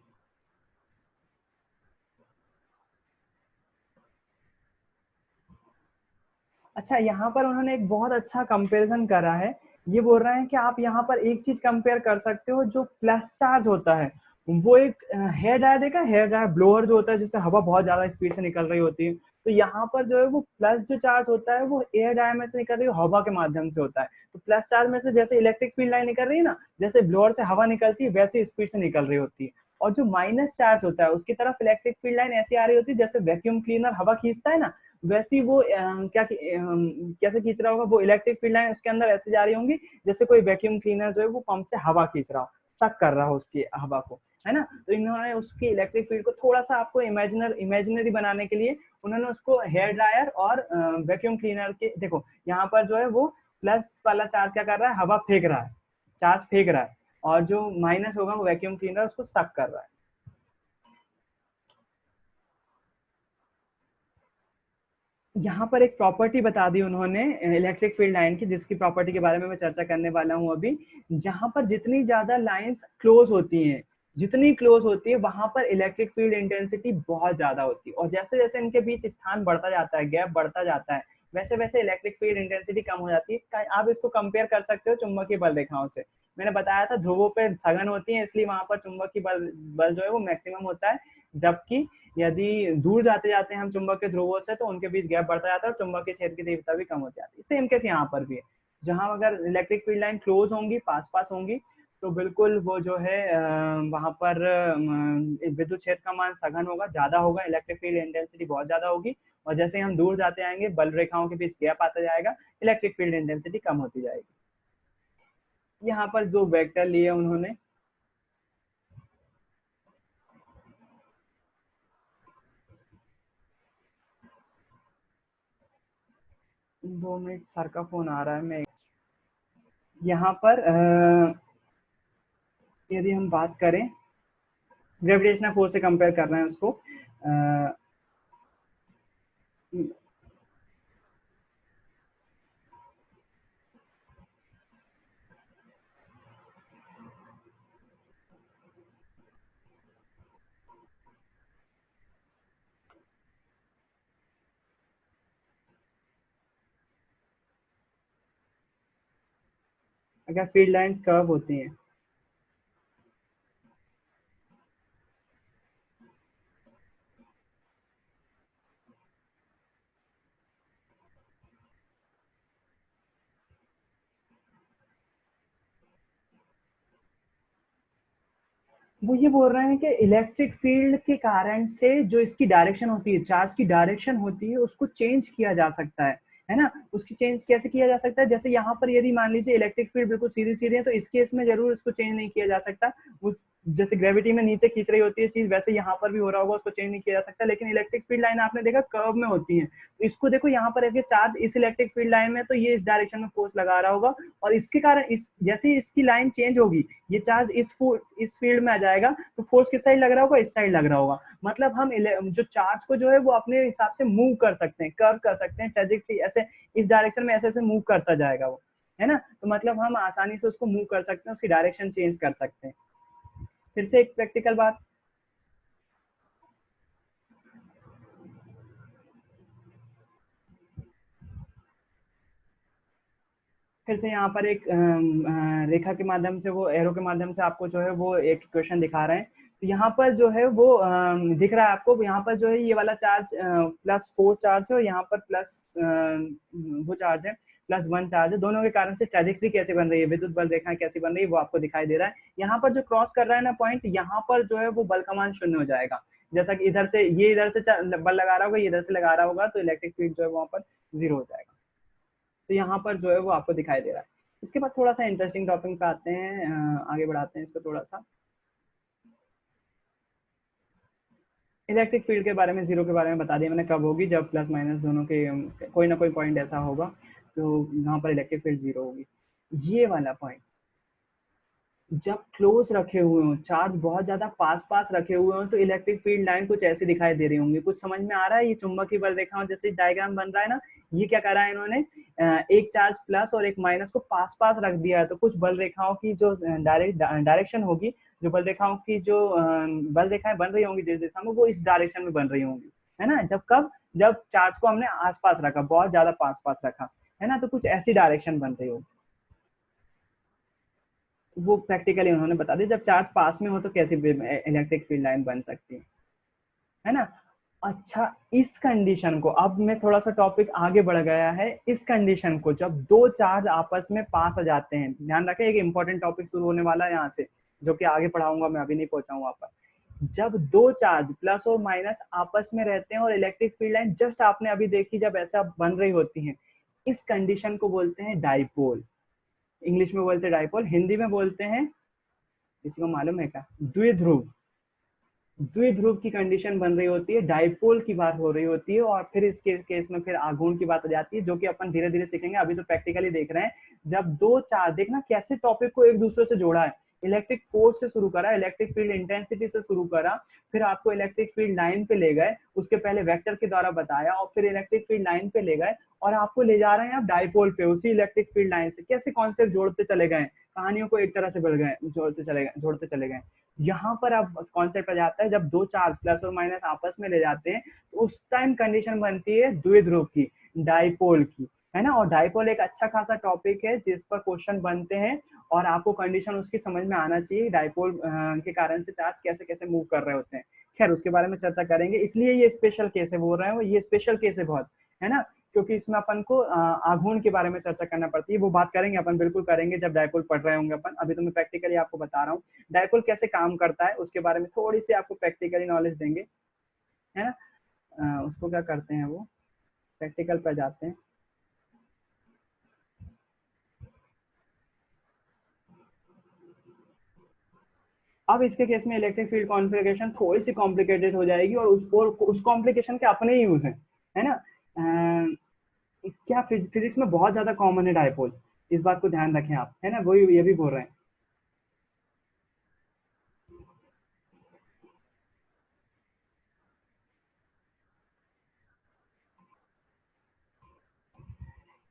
अच्छा, यहाँ पर उन्होंने एक बहुत अच्छा कंपैरिजन करा है, ये बोल रहे हैं कि आप यहाँ पर एक चीज कंपेयर कर सकते हो, जो प्लस चार्ज होता है वो एक हेयर ड्रायर देखा, हेयर ड्रायर ब्लोअर जो होता है जिससे हवा बहुत ज्यादा स्पीड से निकल रही होती है, तो यहाँ पर जो है वो प्लस जो चार्ज होता है वो एयर ड्रायर में से निकल रही है, हवा के माध्यम से होता है। तो प्लस चार्ज में से जैसे इलेक्ट्रिक फील्ड लाइन निकल रही है ना, जैसे ब्लोअर से हवा निकलती है वैसे स्पीड से निकल रही होती है। और जो माइनस चार्ज होता है उसकी तरफ इलेक्ट्रिक फील्ड लाइन ऐसी आ रही होती है जैसे वैक्यूम क्लीनर हवा खींचता है ना, वैसी वो कैसे खींच रहा होगा, वो इलेक्ट्रिक फील्ड लाइन उसके अंदर ऐसे जा रही होंगी जैसे कोई वैक्यूम क्लीनर जो है वो पंप से हवा खींच रहा हो, सक कर रहा हो उसकी हवा को, है ना। तो इन्होंने उसकी इलेक्ट्रिक फील्ड को थोड़ा सा आपको इमेजिनरी बनाने के लिए उन्होंने उसको हेयर ड्रायर और वैक्यूम क्लीनर के, देखो यहाँ पर जो है वो प्लस वाला चार्ज क्या कर रहा है, हवा फेंक रहा है, चार्ज फेंक रहा है, और जो माइनस होगा वो वैक्यूम क्लीनर उसको सक कर रहा है। यहाँ पर एक प्रॉपर्टी बता दी उन्होंने इलेक्ट्रिक फील्ड लाइन की, जिसकी प्रॉपर्टी के बारे में मैं चर्चा करने वाला हूँ अभी। जहां पर जितनी ज्यादा लाइंस क्लोज होती हैं, जितनी क्लोज होती है वहां पर इलेक्ट्रिक फील्ड इंटेंसिटी बहुत ज्यादा होती है, और जैसे जैसे इनके बीच स्थान बढ़ता जाता है, गैप बढ़ता जाता है, वैसे वैसे इलेक्ट्रिक फील्ड इंटेंसिटी कम हो जाती है। आप इसको कंपेयर कर सकते हो चुंबकीय बल रेखाओं से। मैंने बताया था ध्रुवों पे सघन होती है, इसलिए वहां पर चुंबकीय बल जो है वो मैक्सिमम होता है, जबकि यदि दूर जाते जाते हैं हम चुंबक के ध्रुवों से तो उनके बीच गैप बढ़ता जाता है और चुंबक के क्षेत्र की तीव्रता भी कम होती जाती है। सेम केस यहाँ पर भी है, जहां अगर इलेक्ट्रिक फील्ड लाइन क्लोज होंगी, पास पास होंगी, तो बिल्कुल वो जो है वहां पर विद्युत क्षेत्र का मान सघन होगा, ज्यादा होगा, इलेक्ट्रिक फील्ड इंटेंसिटी बहुत ज्यादा होगी। और जैसे हम दूर जाते आएंगे बल रेखाओं के बीच गैप आता जाएगा, इलेक्ट्रिक फील्ड इंटेंसिटी कम होती जाएगी। यहाँ पर दो वेक्टर लिए उन्होंने। 2 मिनट, सर का फोन आ रहा है। मैं यहाँ पर यदि हम बात करें ग्रेविटेशनल फोर्स से कंपेयर कर रहे हैं उसको, अगर फील्ड लाइंस कर्व होती हैं, वो ये बोल रहे हैं कि इलेक्ट्रिक फील्ड के कारण से जो इसकी डायरेक्शन होती है, चार्ज की डायरेक्शन होती है, उसको चेंज किया जा सकता है ना। उसकी चेंज कैसे किया जा सकता है, जैसे यहाँ पर यदि मान लीजिए इलेक्ट्रिक फील्ड बिल्कुल सीधी सीधी है तो इस केस में जरूर उसको चेंज नहीं किया जा सकता। उस जैसे ग्रेविटी में नीचे खींच रही होती है चीज, वैसे यहाँ पर भी हो रहा होगा, उसको चेंज नहीं किया जा सकता। लेकिन इलेक्ट्रिक फील्ड लाइन आपने देखा कर्व में होती है, तो इसको देखो यहाँ पर अगर चार्ज इस इलेक्ट्रिक फील्ड लाइन में, तो ये इस डायरेक्शन में फोर्स लगा रहा होगा, और इसके कारण इस जैसे ही इसकी लाइन चेंज होगी, ये चार्ज इस फील्ड में आ जाएगा, तो फोर्स किस साइड लग रहा होगा, इस साइड लग रहा होगा। मतलब हम जो चार्ज को जो है वो अपने हिसाब से मूव कर सकते हैं, कर्व कर सकते हैं, ट्रेजेक्टरी ऐसे इस डायरेक्शन में ऐसे ऐसे मूव करता जाएगा वो, है ना। तो मतलब हम आसानी से उसको मूव कर सकते हैं, उसकी डायरेक्शन चेंज कर सकते हैं। फिर से एक प्रैक्टिकल बात, फिर से यहाँ पर एक रेखा के माध्यम से, वो एरो के माध्यम से आपको जो है वो एक क्वेश्चन दिखा रहे हैं। तो यहाँ पर जो है वो दिख रहा है आपको, यहाँ पर जो है ये वाला चार्ज +4 चार्ज है, और यहाँ पर प्लस वो चार्ज है +1 चार्ज है। दोनों के कारण से ट्रेजेक्टरी कैसे बन रही है, विद्युत बल रेखा कैसे बन रही है, वो आपको दिखाई दे रहा है। यहाँ पर जो क्रॉस कर रहा है ना पॉइंट, यहाँ पर जो है वो बल का मान 0 हो जाएगा। जैसा कि इधर से ये इधर से बल लगा रहा होगा, ये इधर से लगा रहा होगा, तो इलेक्ट्रिक फील्ड जो है वहां पर 0 हो जाएगा। तो यहाँ पर जो है वो आपको दिखाई दे रहा है। इसके बाद थोड़ा सा इंटरेस्टिंग टॉपिक पे आते हैं, आगे बढ़ाते हैं इसको थोड़ा सा। इलेक्ट्रिक फील्ड के बारे में, जीरो के बारे में बता दिया मैंने, कब होगी, जब प्लस माइनस दोनों के कोई ना कोई पॉइंट ऐसा होगा तो यहाँ पर इलेक्ट्रिक फील्ड जीरो होगी। ये वाला पॉइंट जब क्लोज रखे हुए हो, चार्ज बहुत ज्यादा पास पास रखे हुए हो, तो इलेक्ट्रिक फील्ड लाइन कुछ ऐसी दिखाई दे रही होंगी। कुछ समझ में आ रहा है, ये चुंबकीय बल रेखाओं जैसे डायग्राम बन रहा है ना, ये क्या करा है इन्होंने, एक चार्ज प्लस और एक माइनस को पास पास रख दिया है, तो कुछ बल रेखाओं की जो डायरेक्शन होगी, जो बल रेखाओं की जो बल रेखाएं बन रही होंगी जिस दिशा में, वो इस डायरेक्शन में बन रही होंगी, है ना। जब चार्ज को हमने आस पास रखा, बहुत ज्यादा पास पास रखा, है ना, तो कुछ ऐसी डायरेक्शन बन रही होगी। वो प्रैक्टिकली उन्होंने बता दिया, जब चार्ज पास में हो तो कैसे इलेक्ट्रिक फील्ड लाइन बन सकती है ना। अच्छा, इस कंडीशन को, अब मैं थोड़ा सा टॉपिक आगे बढ़ गया है, इस कंडीशन को जब दो चार्ज आपस में पास आ जाते हैं, ध्यान रखें एक इंपॉर्टेंट टॉपिक शुरू होने वाला है यहाँ से, जो कि आगे पढ़ाऊंगा, मैं अभी नहीं पहुंचाऊंगा वहां पर। जब दो चार्ज प्लस और माइनस आपस में रहते हैं और इलेक्ट्रिक फील्ड लाइन जस्ट आपने अभी देखी जब ऐसा बन रही होती है, इस कंडीशन को बोलते हैं डाइपोल। इंग्लिश में बोलते हैं डाइपोल, हिंदी में बोलते हैं, किसी को मालूम है क्या, द्विध्रुव। द्विध्रुव की कंडीशन बन रही होती है, डाइपोल की बात हो रही होती है, और फिर इसके केस में फिर आघूर्ण की बात आ जाती है, जो कि अपन धीरे धीरे सीखेंगे, अभी तो प्रैक्टिकली देख रहे हैं। जब दो चार्ज, देखना कैसे टॉपिक को एक दूसरे से जोड़ा है, इलेक्ट्रिक फोर्स से शुरू करा, इलेक्ट्रिक फील्ड इंटेंसिटी से शुरू करा, फिर आपको इलेक्ट्रिक फील्ड लाइन पे ले गए, उसके पहले वेक्टर के द्वारा बताया, और फिर इलेक्ट्रिक फील्ड लाइन पे ले गए, और आपको ले जा रहे हैं आप डाइपोल पे, उसी इलेक्ट्रिक फील्ड लाइन से कैसे कॉन्सेप्ट जोड़ते चले गए, कहानियों को एक तरह से बढ़ गए, जोड़ते चले गए। यहाँ पर अब कॉन्सेप्ट आ जाता है, जब दो चार्ज प्लस और माइनस आपस में ले जाते हैं तो उस टाइम कंडीशन बनती है द्विध्रुव की, डाइपोल की, है ना। और डाइपोल एक अच्छा खासा टॉपिक है जिस पर क्वेश्चन बनते हैं, और आपको कंडीशन उसकी समझ में आना चाहिए, डाइपोल के कारण से चार्ज कैसे कैसे मूव कर रहे होते हैं। खैर उसके बारे में चर्चा करेंगे, इसलिए ये स्पेशल केस है, बोल रहे हैं ये स्पेशल केस है बहुत, है ना, क्योंकि इसमें अपन को आघूर्ण के बारे में चर्चा करना पड़ती है, वो बात करेंगे अपन, बिल्कुल करेंगे जब डाइपोल पढ़ रहे होंगे अपन। अभी तो मैं प्रैक्टिकली आपको बता रहा हूँ डाइपोल कैसे काम करता है, उसके बारे में थोड़ी सी आपको प्रैक्टिकली नॉलेज देंगे, है ना। उसको क्या करते हैं, वो प्रैक्टिकल पर जाते हैं। अब इसके केस में इलेक्ट्रिक फील्ड कॉन्फ़िगरेशन थोड़ी सी कॉम्प्लिकेटेड हो जाएगी, और उस कॉम्प्लिकेशन के अपने ही यूज है ना। क्या फिजिक्स में बहुत ज्यादा कॉमन है डाइपोल, इस बात को ध्यान रखें आप, है ना, वही ये भी बोल रहे हैं।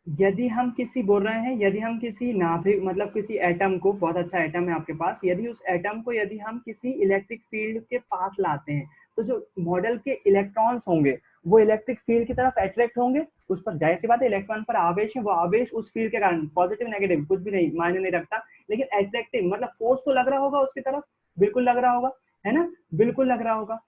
यदि हम किसी, बोल रहे हैं यदि हम किसी नाभिक, मतलब किसी एटम को, बहुत अच्छा एटम है आपके पास, यदि उस एटम को यदि हम किसी इलेक्ट्रिक फील्ड के पास लाते हैं, तो जो मॉडल के इलेक्ट्रॉन्स होंगे वो इलेक्ट्रिक फील्ड की तरफ अट्रैक्ट होंगे, उस पर जाहिर सी बात है इलेक्ट्रॉन पर आवेश है, वो आवेश उस फील्ड के कारण, पॉजिटिव नेगेटिव कुछ भी नहीं मायने नहीं रखता, लेकिन अट्रैक्टिव मतलब फोर्स तो लग रहा होगा उसकी तरफ, बिल्कुल लग रहा होगा, है ना, बिल्कुल लग रहा होगा।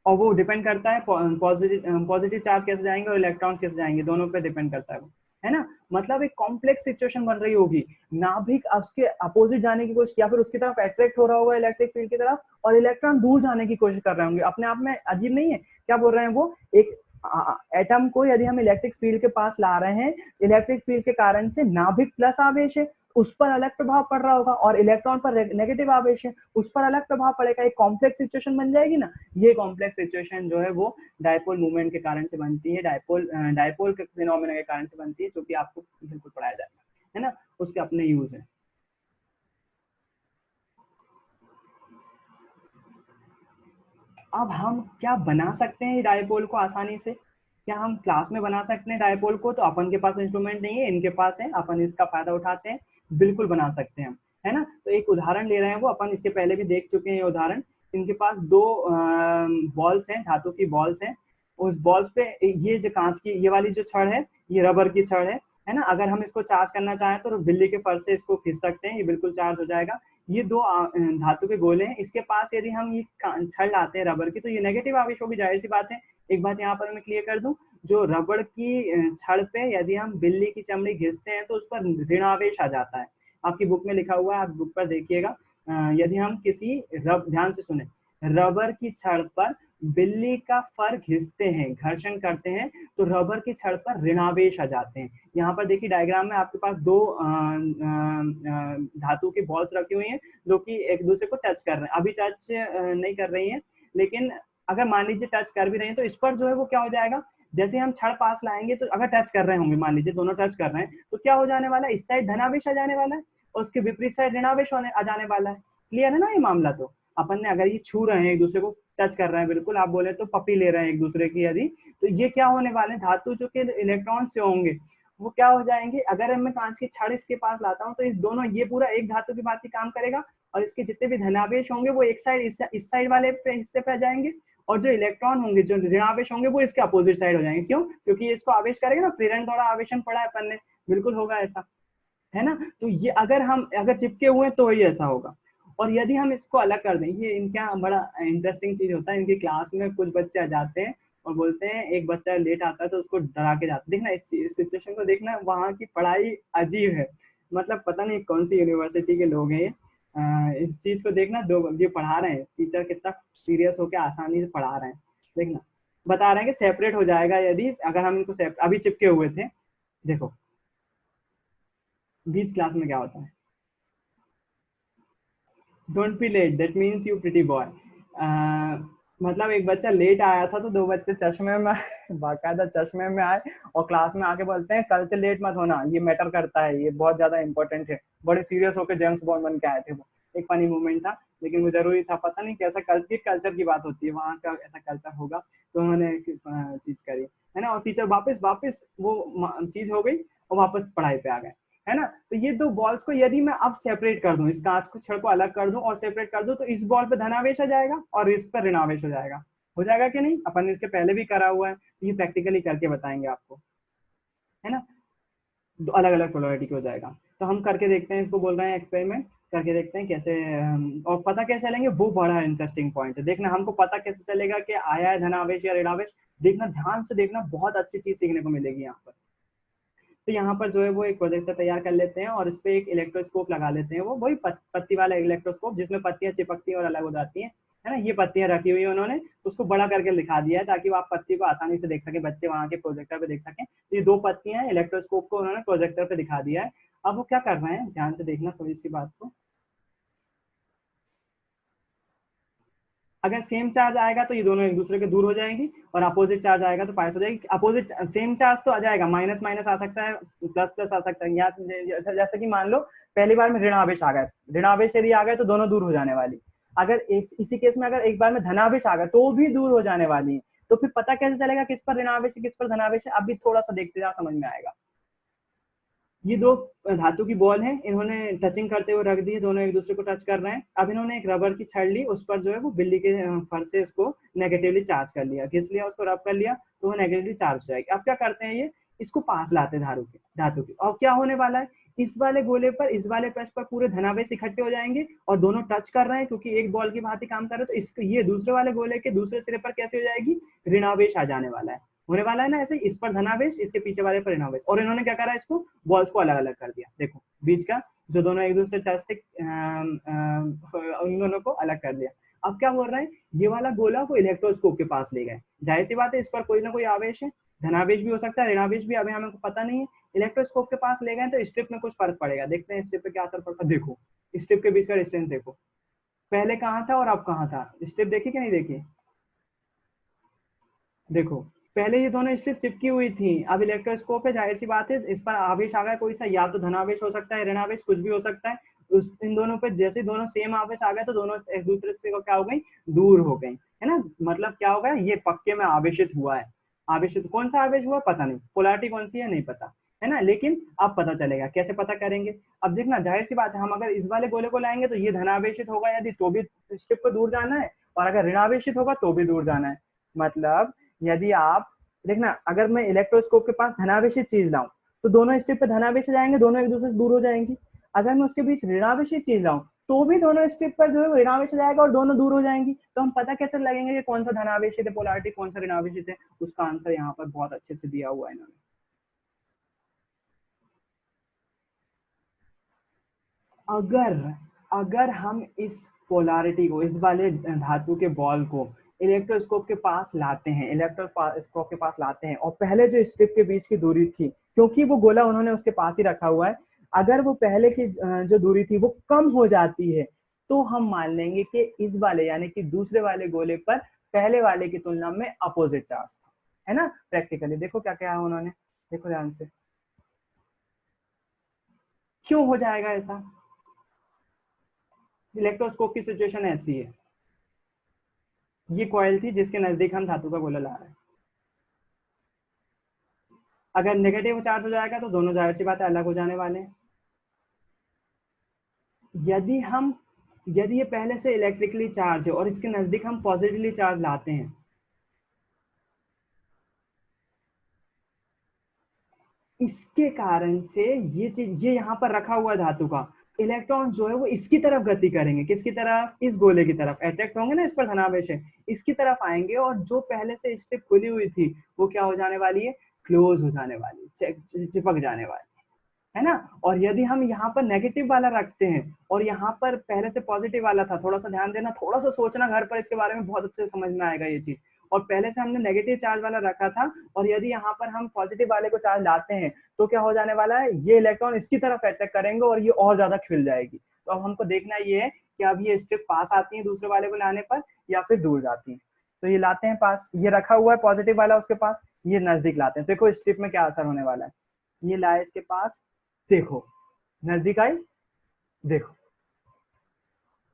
और वो डिपेंड करता है पॉजिटिव चार्ज कैसे जाएंगे और इलेक्ट्रॉन कैसे जाएंगे, दोनों पे डिपेंड करता है वो, है ना। मतलब एक कॉम्प्लेक्स सिचुएशन बन रही होगी, नाभिक उसके अपोजिट जाने की कोशिश, या फिर उसकी तरफ अट्रैक्ट हो रहा होगा इलेक्ट्रिक फील्ड की तरफ, और इलेक्ट्रॉन दूर जाने की कोशिश कर रहे होंगे, अपने आप में अजीब नहीं है, क्या बोल रहे हैं वो, एक एटम को यदि हम इलेक्ट्रिक फील्ड के पास ला रहे हैं, इलेक्ट्रिक फील्ड के कारण से नाभिक प्लस आवेश है, उस पर अलग प्रभाव पड़ रहा होगा, और इलेक्ट्रॉन पर नेगेटिव आवेश है, उस पर अलग प्रभाव पड़ेगा, एक कॉम्प्लेक्स सिचुएशन बन जाएगी ना। ये कॉम्प्लेक्स सिचुएशन जो है वो डाइपोल मूवमेंट के कारण से बनती है, डाइपोल के फिनोमेना के कारण से बनती है, जो कि आपको बिल्कुल पढ़ाया जाएगा, है ना, उसके अपने यूज है। अब हम क्या बना सकते हैं डाइपोल को आसानी से, क्या हम क्लास में बना सकते हैं डाइपोल को, तो अपन के पास इंस्ट्रूमेंट नहीं है, इनके पास है, अपन इसका फायदा उठाते हैं, बिल्कुल बना सकते हैं हम, है ना। तो एक उदाहरण ले रहे हैं, वो अपन इसके पहले भी देख चुके हैं ये उदाहरण। इनके पास दो बॉल्स हैं, धातु की बॉल्स हैं, उस बॉल्स पे ये जो कांच की ये वाली जो छड़ है, ये रबर की छड़ है ना, अगर हम इसको चार्ज करना चाहें तो बिल्ली के फर से इसको खींच सकते हैं, ये बिल्कुल चार्ज हो जाएगा। ये दो धातु के गोले हैं, इसके पास यदि हम ये छड़ लाते हैं रबर की, तो ये नेगेटिव आवेश होगी, जाहिर सी बात है। एक बात यहाँ पर मैं क्लियर कर दूं, जो रबड़ की छड़ पे यदि हम बिल्ली की चमड़ी घिसते हैं तो उस पर ऋण आवेश आ जाता है, आपकी बुक में लिखा हुआ है, आप बुक पर देखिएगा। यदि हम किसी ध्यान से सुने, रबर की छड़ पर बिल्ली का फर घिसते हैं, घर्षण करते हैं, तो रबर की छड़ पर ऋणावेश आ जाते हैं। यहाँ पर देखिए डायग्राम में आपके पास दो धातु की बॉल्स रखी हुई हैं, जो कि एक दूसरे को टच कर रहे हैं, अभी टच नहीं कर रही हैं, लेकिन अगर मान लीजिए टच कर भी रहे हैं तो इस पर जो है वो क्या हो जाएगा, जैसे हम छड़ पास लाएंगे तो अगर टच कर रहे होंगे, मान लीजिए दोनों टच कर रहे हैं, तो क्या हो जाने वाला है, इस साइड धनावेश आ जाने वाला है, और उसके विपरीत साइड ऋणावेश होने आ जाने वाला है। क्लियर है ना ये मामला। तो अपन ने अगर ये छू रहे हैं एक दूसरे को, टच कर रहे हैं, बिल्कुल आप बोले तो पपी ले रहे हैं एक दूसरे की यदि, तो ये क्या होने वाले हैं, धातु जो के इलेक्ट्रॉन से होंगे वो क्या हो जाएंगे, अगर मैं कांच की छड़ इसके पास लाता हूँ तो इस दोनों, ये पूरा एक धातु की बात ही काम करेगा, और इसके जितने भी धनावेश होंगे वो एक साइड इस साइड वाले पे हिस्से पे आ जाएंगे, और जो इलेक्ट्रॉन होंगे, जो ऋणावेश होंगे, वो इसके अपोजिट साइड हो जाएंगे। क्यों? क्योंकि इसको आवेश करेगा ना, प्रेरण द्वारा आवेशन पढ़ा है अपन ने, बिल्कुल होगा ऐसा, है ना। तो ये अगर चिपके हुए हैं तो ही ऐसा होगा। और यदि हम इसको अलग कर दें, ये इनका बड़ा इंटरेस्टिंग चीज होता है, इनकी क्लास में कुछ बच्चे आ जाते हैं और बोलते हैं, एक बच्चा लेट आता है तो उसको डरा के जाता है। देखना इस सिचुएशन को, देखना वहाँ की पढ़ाई अजीब है, मतलब पता नहीं कौन सी यूनिवर्सिटी के लोग हैं ये। इस चीज को देखना, दो ये पढ़ा रहे हैं, टीचर कितना सीरियस होकर आसानी से पढ़ा रहे हैं। देखना बता रहे हैं कि सेपरेट हो जाएगा यदि अगर हम इनको अभी चिपके हुए थे। देखो बीच क्लास में क्या होता है, don't be let that means you pretty boy. मतलब एक बच्चा लेट आया था तो दो बच्चे चश्मे में बाकायदा चश्मे में आए और क्लास में आके बोलते हैं कल से लेट मत होना, ये मैटर करता है, ये बहुत ज्यादा इंपॉर्टेंट है। बड़े सीरियस होकर जेम्स बॉन्ड बन के आए थे वो। एक फनी मोमेंट था, लेकिन वो जरूरी था, पता नहीं कैसा कल्चर की बात होती है वहाँ का, ऐसा कल्चर होगा तो उन्होंने चीज करी, है ना। और टीचर वापस वापस वो चीज हो गई और वापस पढ़ाई पे आ गए, है ना। तो ये दो बॉल्स को यदि मैं अब सेपरेट कर दूं, इस कांच को छड़ को अलग कर दूं और सेपरेट कर दूं, तो इस बॉल पे धनावेश आ जाएगा और इस पर ऋणावेश हो जाएगा कि नहीं। अपन ने इसके पहले भी करा हुआ है, तो ये प्रैक्टिकली करके बताएंगे आपको, है ना। दो अलग अलग पोलरिटी हो जाएगा। तो हम करके देखते हैं, इसको बोल रहे हैं एक्सपेरिमेंट करके देखते हैं कैसे, और पता कैसे चलेंगे वो बड़ा इंटरेस्टिंग पॉइंट है। देखना हमको पता कैसे चलेगा कि आया है धनावेश या ऋणावेश, देखना ध्यान से देखना, बहुत अच्छी चीज सीखने को मिलेगी यहाँ पर। तो यहाँ पर जो है वो एक प्रोजेक्टर तैयार कर लेते हैं और इस पे एक इलेक्ट्रोस्कोप लगा लेते हैं, वो वही पत्ती वाला इलेक्ट्रोस्कोप जिसमें पत्तियां चिपकती हैं और अलग हो जाती हैं, है ना। ये पत्तियां रखी हुई है उन्होंने, उसको बड़ा करके दिखा दिया है ताकि वो आप पत्ती को आसानी से देख सके, बच्चे वहां के प्रोजेक्टर पे देख सकें। तो ये दो पत्तियां हैं, इलेक्ट्रोस्कोप को उन्होंने प्रोजेक्टर पे दिखा दिया है। अब वो क्या कर रहे हैं, ध्यान से देखना थोड़ी सी बात को। अगर सेम चार्ज आएगा तो ये दोनों एक दूसरे के दूर हो जाएंगी, और अपोजिट चार्ज आएगा तो पास हो जाएगी। अपोजिट सेम चार्ज तो आ जाएगा, माइनस माइनस आ सकता है, प्लस प्लस आ सकता है। यहाँ जैसे कि मान लो पहली बार में ऋणावेश आ गए, ऋणावेश यदि आ गए तो दोनों दूर हो जाने वाली। अगर इसी केस में अगर एक बार में धनावेश आ गया तो भी दूर हो जाने वाली। तो फिर पता कैसे चलेगा किस पर ऋणावेश है किस पर धनावेश है, अभी थोड़ा सा देखते जाओ समझ में आएगा। ये दो धातु की बॉल है, इन्होंने टचिंग करते हुए रख दी, दोनों एक दूसरे को टच कर रहे हैं। अब इन्होंने एक रबर की छड़ ली, उस पर जो है वो बिल्ली के फर से उसको नेगेटिवली चार्ज कर लिया, घिस लिया, उसको रब कर लिया, तो वो नेगेटिवली चार्ज हो जाएगी। अब क्या करते हैं, ये इसको पास लाते हैं धातु के, और क्या होने वाला है, इस वाले गोले पर इस वाले पृष्ठ पर पूरे धनावेश इकट्ठे हो जाएंगे और दोनों टच कर रहे हैं क्योंकि एक बॉल की भांति काम कर रहे हैं। तो इसको ये दूसरे वाले गोले के दूसरे सिरे पर कैसे हो जाएगी, ऋणावेश आ जाने वाला है, होने वाला है ना। ऐसे इस पर धनावेश, इसके पीछे वाले पर ऋणावेश, और इन्होंने क्या करा, इसको बॉल्स को अलग अलग कर दिया। देखो बीच का जो दोनों एक दूसरे टच थे, उन दोनों को अलग कर दिया। अब क्या बोल रहे हैं, ये वाला गोला को इलेक्ट्रोस्कोप के पास ले गए, जाहिर सी बात है इस पर कोई ना कोई आवेश है, धनावेश भी हो सकता है ऋणावेश भी, अभी हमें पता नहीं है। इलेक्ट्रोस्कोप के पास ले गए तो स्ट्रिप में कुछ फर्क पड़ेगा, देखते हैं स्ट्रिप पे क्या असर पड़ता है। देखो स्ट्रिप के बीच का डिस्टेंस देखो, पहले कहाँ था और अब कहाँ था, स्ट्रिप देखी कि नहीं देखी। देखो पहले ये दोनों स्ट्रिप चिपकी हुई थी, अब इलेक्ट्रोस्कोप है, जाहिर सी बात है इस पर आवेश आ गया कोई सा, या तो धनावेश हो सकता है ऋणावेश, कुछ भी हो सकता है। उस इन दोनों पे जैसे दोनों सेम आवेश आ गया तो दोनों एक दूसरे से क्या हो गई, दूर हो गई, है ना। मतलब क्या हो गया, ये पक्के में आवेशित हुआ है। आवेशित कौन सा आवेश हुआ पता नहीं, पोलैरिटी कौन सी है नहीं पता, है ना। लेकिन अब पता चलेगा, कैसे पता करेंगे। अब देखना जाहिर सी बात है, हम अगर इस वाले गोले को लाएंगे तो ये धनावेशित होगा यदि, तो भी स्ट्रिप को दूर जाना है, और अगर ऋणावेशित होगा तो भी दूर जाना है। मतलब यदि आप देखना, अगर मैं इलेक्ट्रोस्कोप के पास धनावेशित चीज लाऊं तो दोनों स्ट्रिप पे धनावेश जाएंगे, दोनों एक दूसरे से दूर हो जाएंगी। अगर मैं उसके बीच ऋणावेशित चीज लाऊं तो भी दोनों स्ट्रिप पर जो है ऋणावेश जाएगा और दोनों दूर हो जाएंगी। तो हम पता कैसे लगेंगे कि कौन सा धनावेशित है, पोलैरिटी कौन सा ऋणावेशित है, उसका आंसर यहाँ पर बहुत अच्छे से दिया हुआ है इन्होंने। अगर अगर हम इस पोलैरिटी को, इस वाले धातु के बॉल को इलेक्ट्रोस्कोप के पास लाते हैं, इलेक्ट्रोस्कोप के पास लाते हैं, और पहले जो स्ट्रिप के बीच की दूरी थी, क्योंकि वो गोला उन्होंने उसके पास ही रखा हुआ है, अगर वो पहले की जो दूरी थी वो कम हो जाती है, तो हम मान लेंगे कि इस वाले यानी कि दूसरे वाले गोले पर पहले वाले की तुलना में अपोजिट चार्ज था, है ना। प्रैक्टिकली देखो क्या क्या है उन्होंने, देखो ध्यान से, क्यों हो जाएगा ऐसा। इलेक्ट्रोस्कोप की सिचुएशन ऐसी है, ये कॉइल थी जिसके नजदीक हम धातु का गोला ला रहे हैं। अगर नेगेटिव चार्ज हो जाएगा तो दोनों जाहिर सी बात है अलग हो जाने वाले हैं। यदि हम यदि ये पहले से इलेक्ट्रिकली चार्ज है और इसके नजदीक हम पॉजिटिवली चार्ज लाते हैं, इसके कारण से ये चीज, ये यहाँ पर रखा हुआ धातु का इलेक्ट्रॉन जो है वो इसकी तरफ गति करेंगे, किसकी तरफ, इस गोले की तरफ अट्रैक्ट होंगे ना, इस पर धनावेश है, इसकी तरफ आएंगे, और जो पहले से स्ट्रिप खुली हुई थी वो क्या हो जाने वाली है, क्लोज हो जाने वाली, चिपक जाने वाली है ना। और यदि हम यहाँ पर नेगेटिव वाला रखते हैं और यहाँ पर पहले से पॉजिटिव वाला था, थोड़ा सा ध्यान देना, थोड़ा सा सोचना घर पर, इसके बारे में बहुत अच्छे से समझ में आएगा ये चीज। और पहले से हमने नेगेटिव चार्ज वाला रखा था, और यदि यहाँ पर हम पॉजिटिव वाले को चार्ज लाते हैं तो क्या हो जाने वाला है, ये इलेक्ट्रॉन इसकी तरफ अटैक करेंगे और ये और ज्यादा खिल जाएगी। तो अब हमको देखना ये है कि अब ये स्ट्रिप पास आती है दूसरे वाले को लाने पर या फिर दूर जाती है। तो ये लाते हैं पास, ये रखा हुआ है पॉजिटिव वाला उसके पास, ये नजदीक लाते हैं, देखो स्ट्रिप में क्या असर होने वाला है। ये लाए इसके पास, देखो नजदीक आई, देखो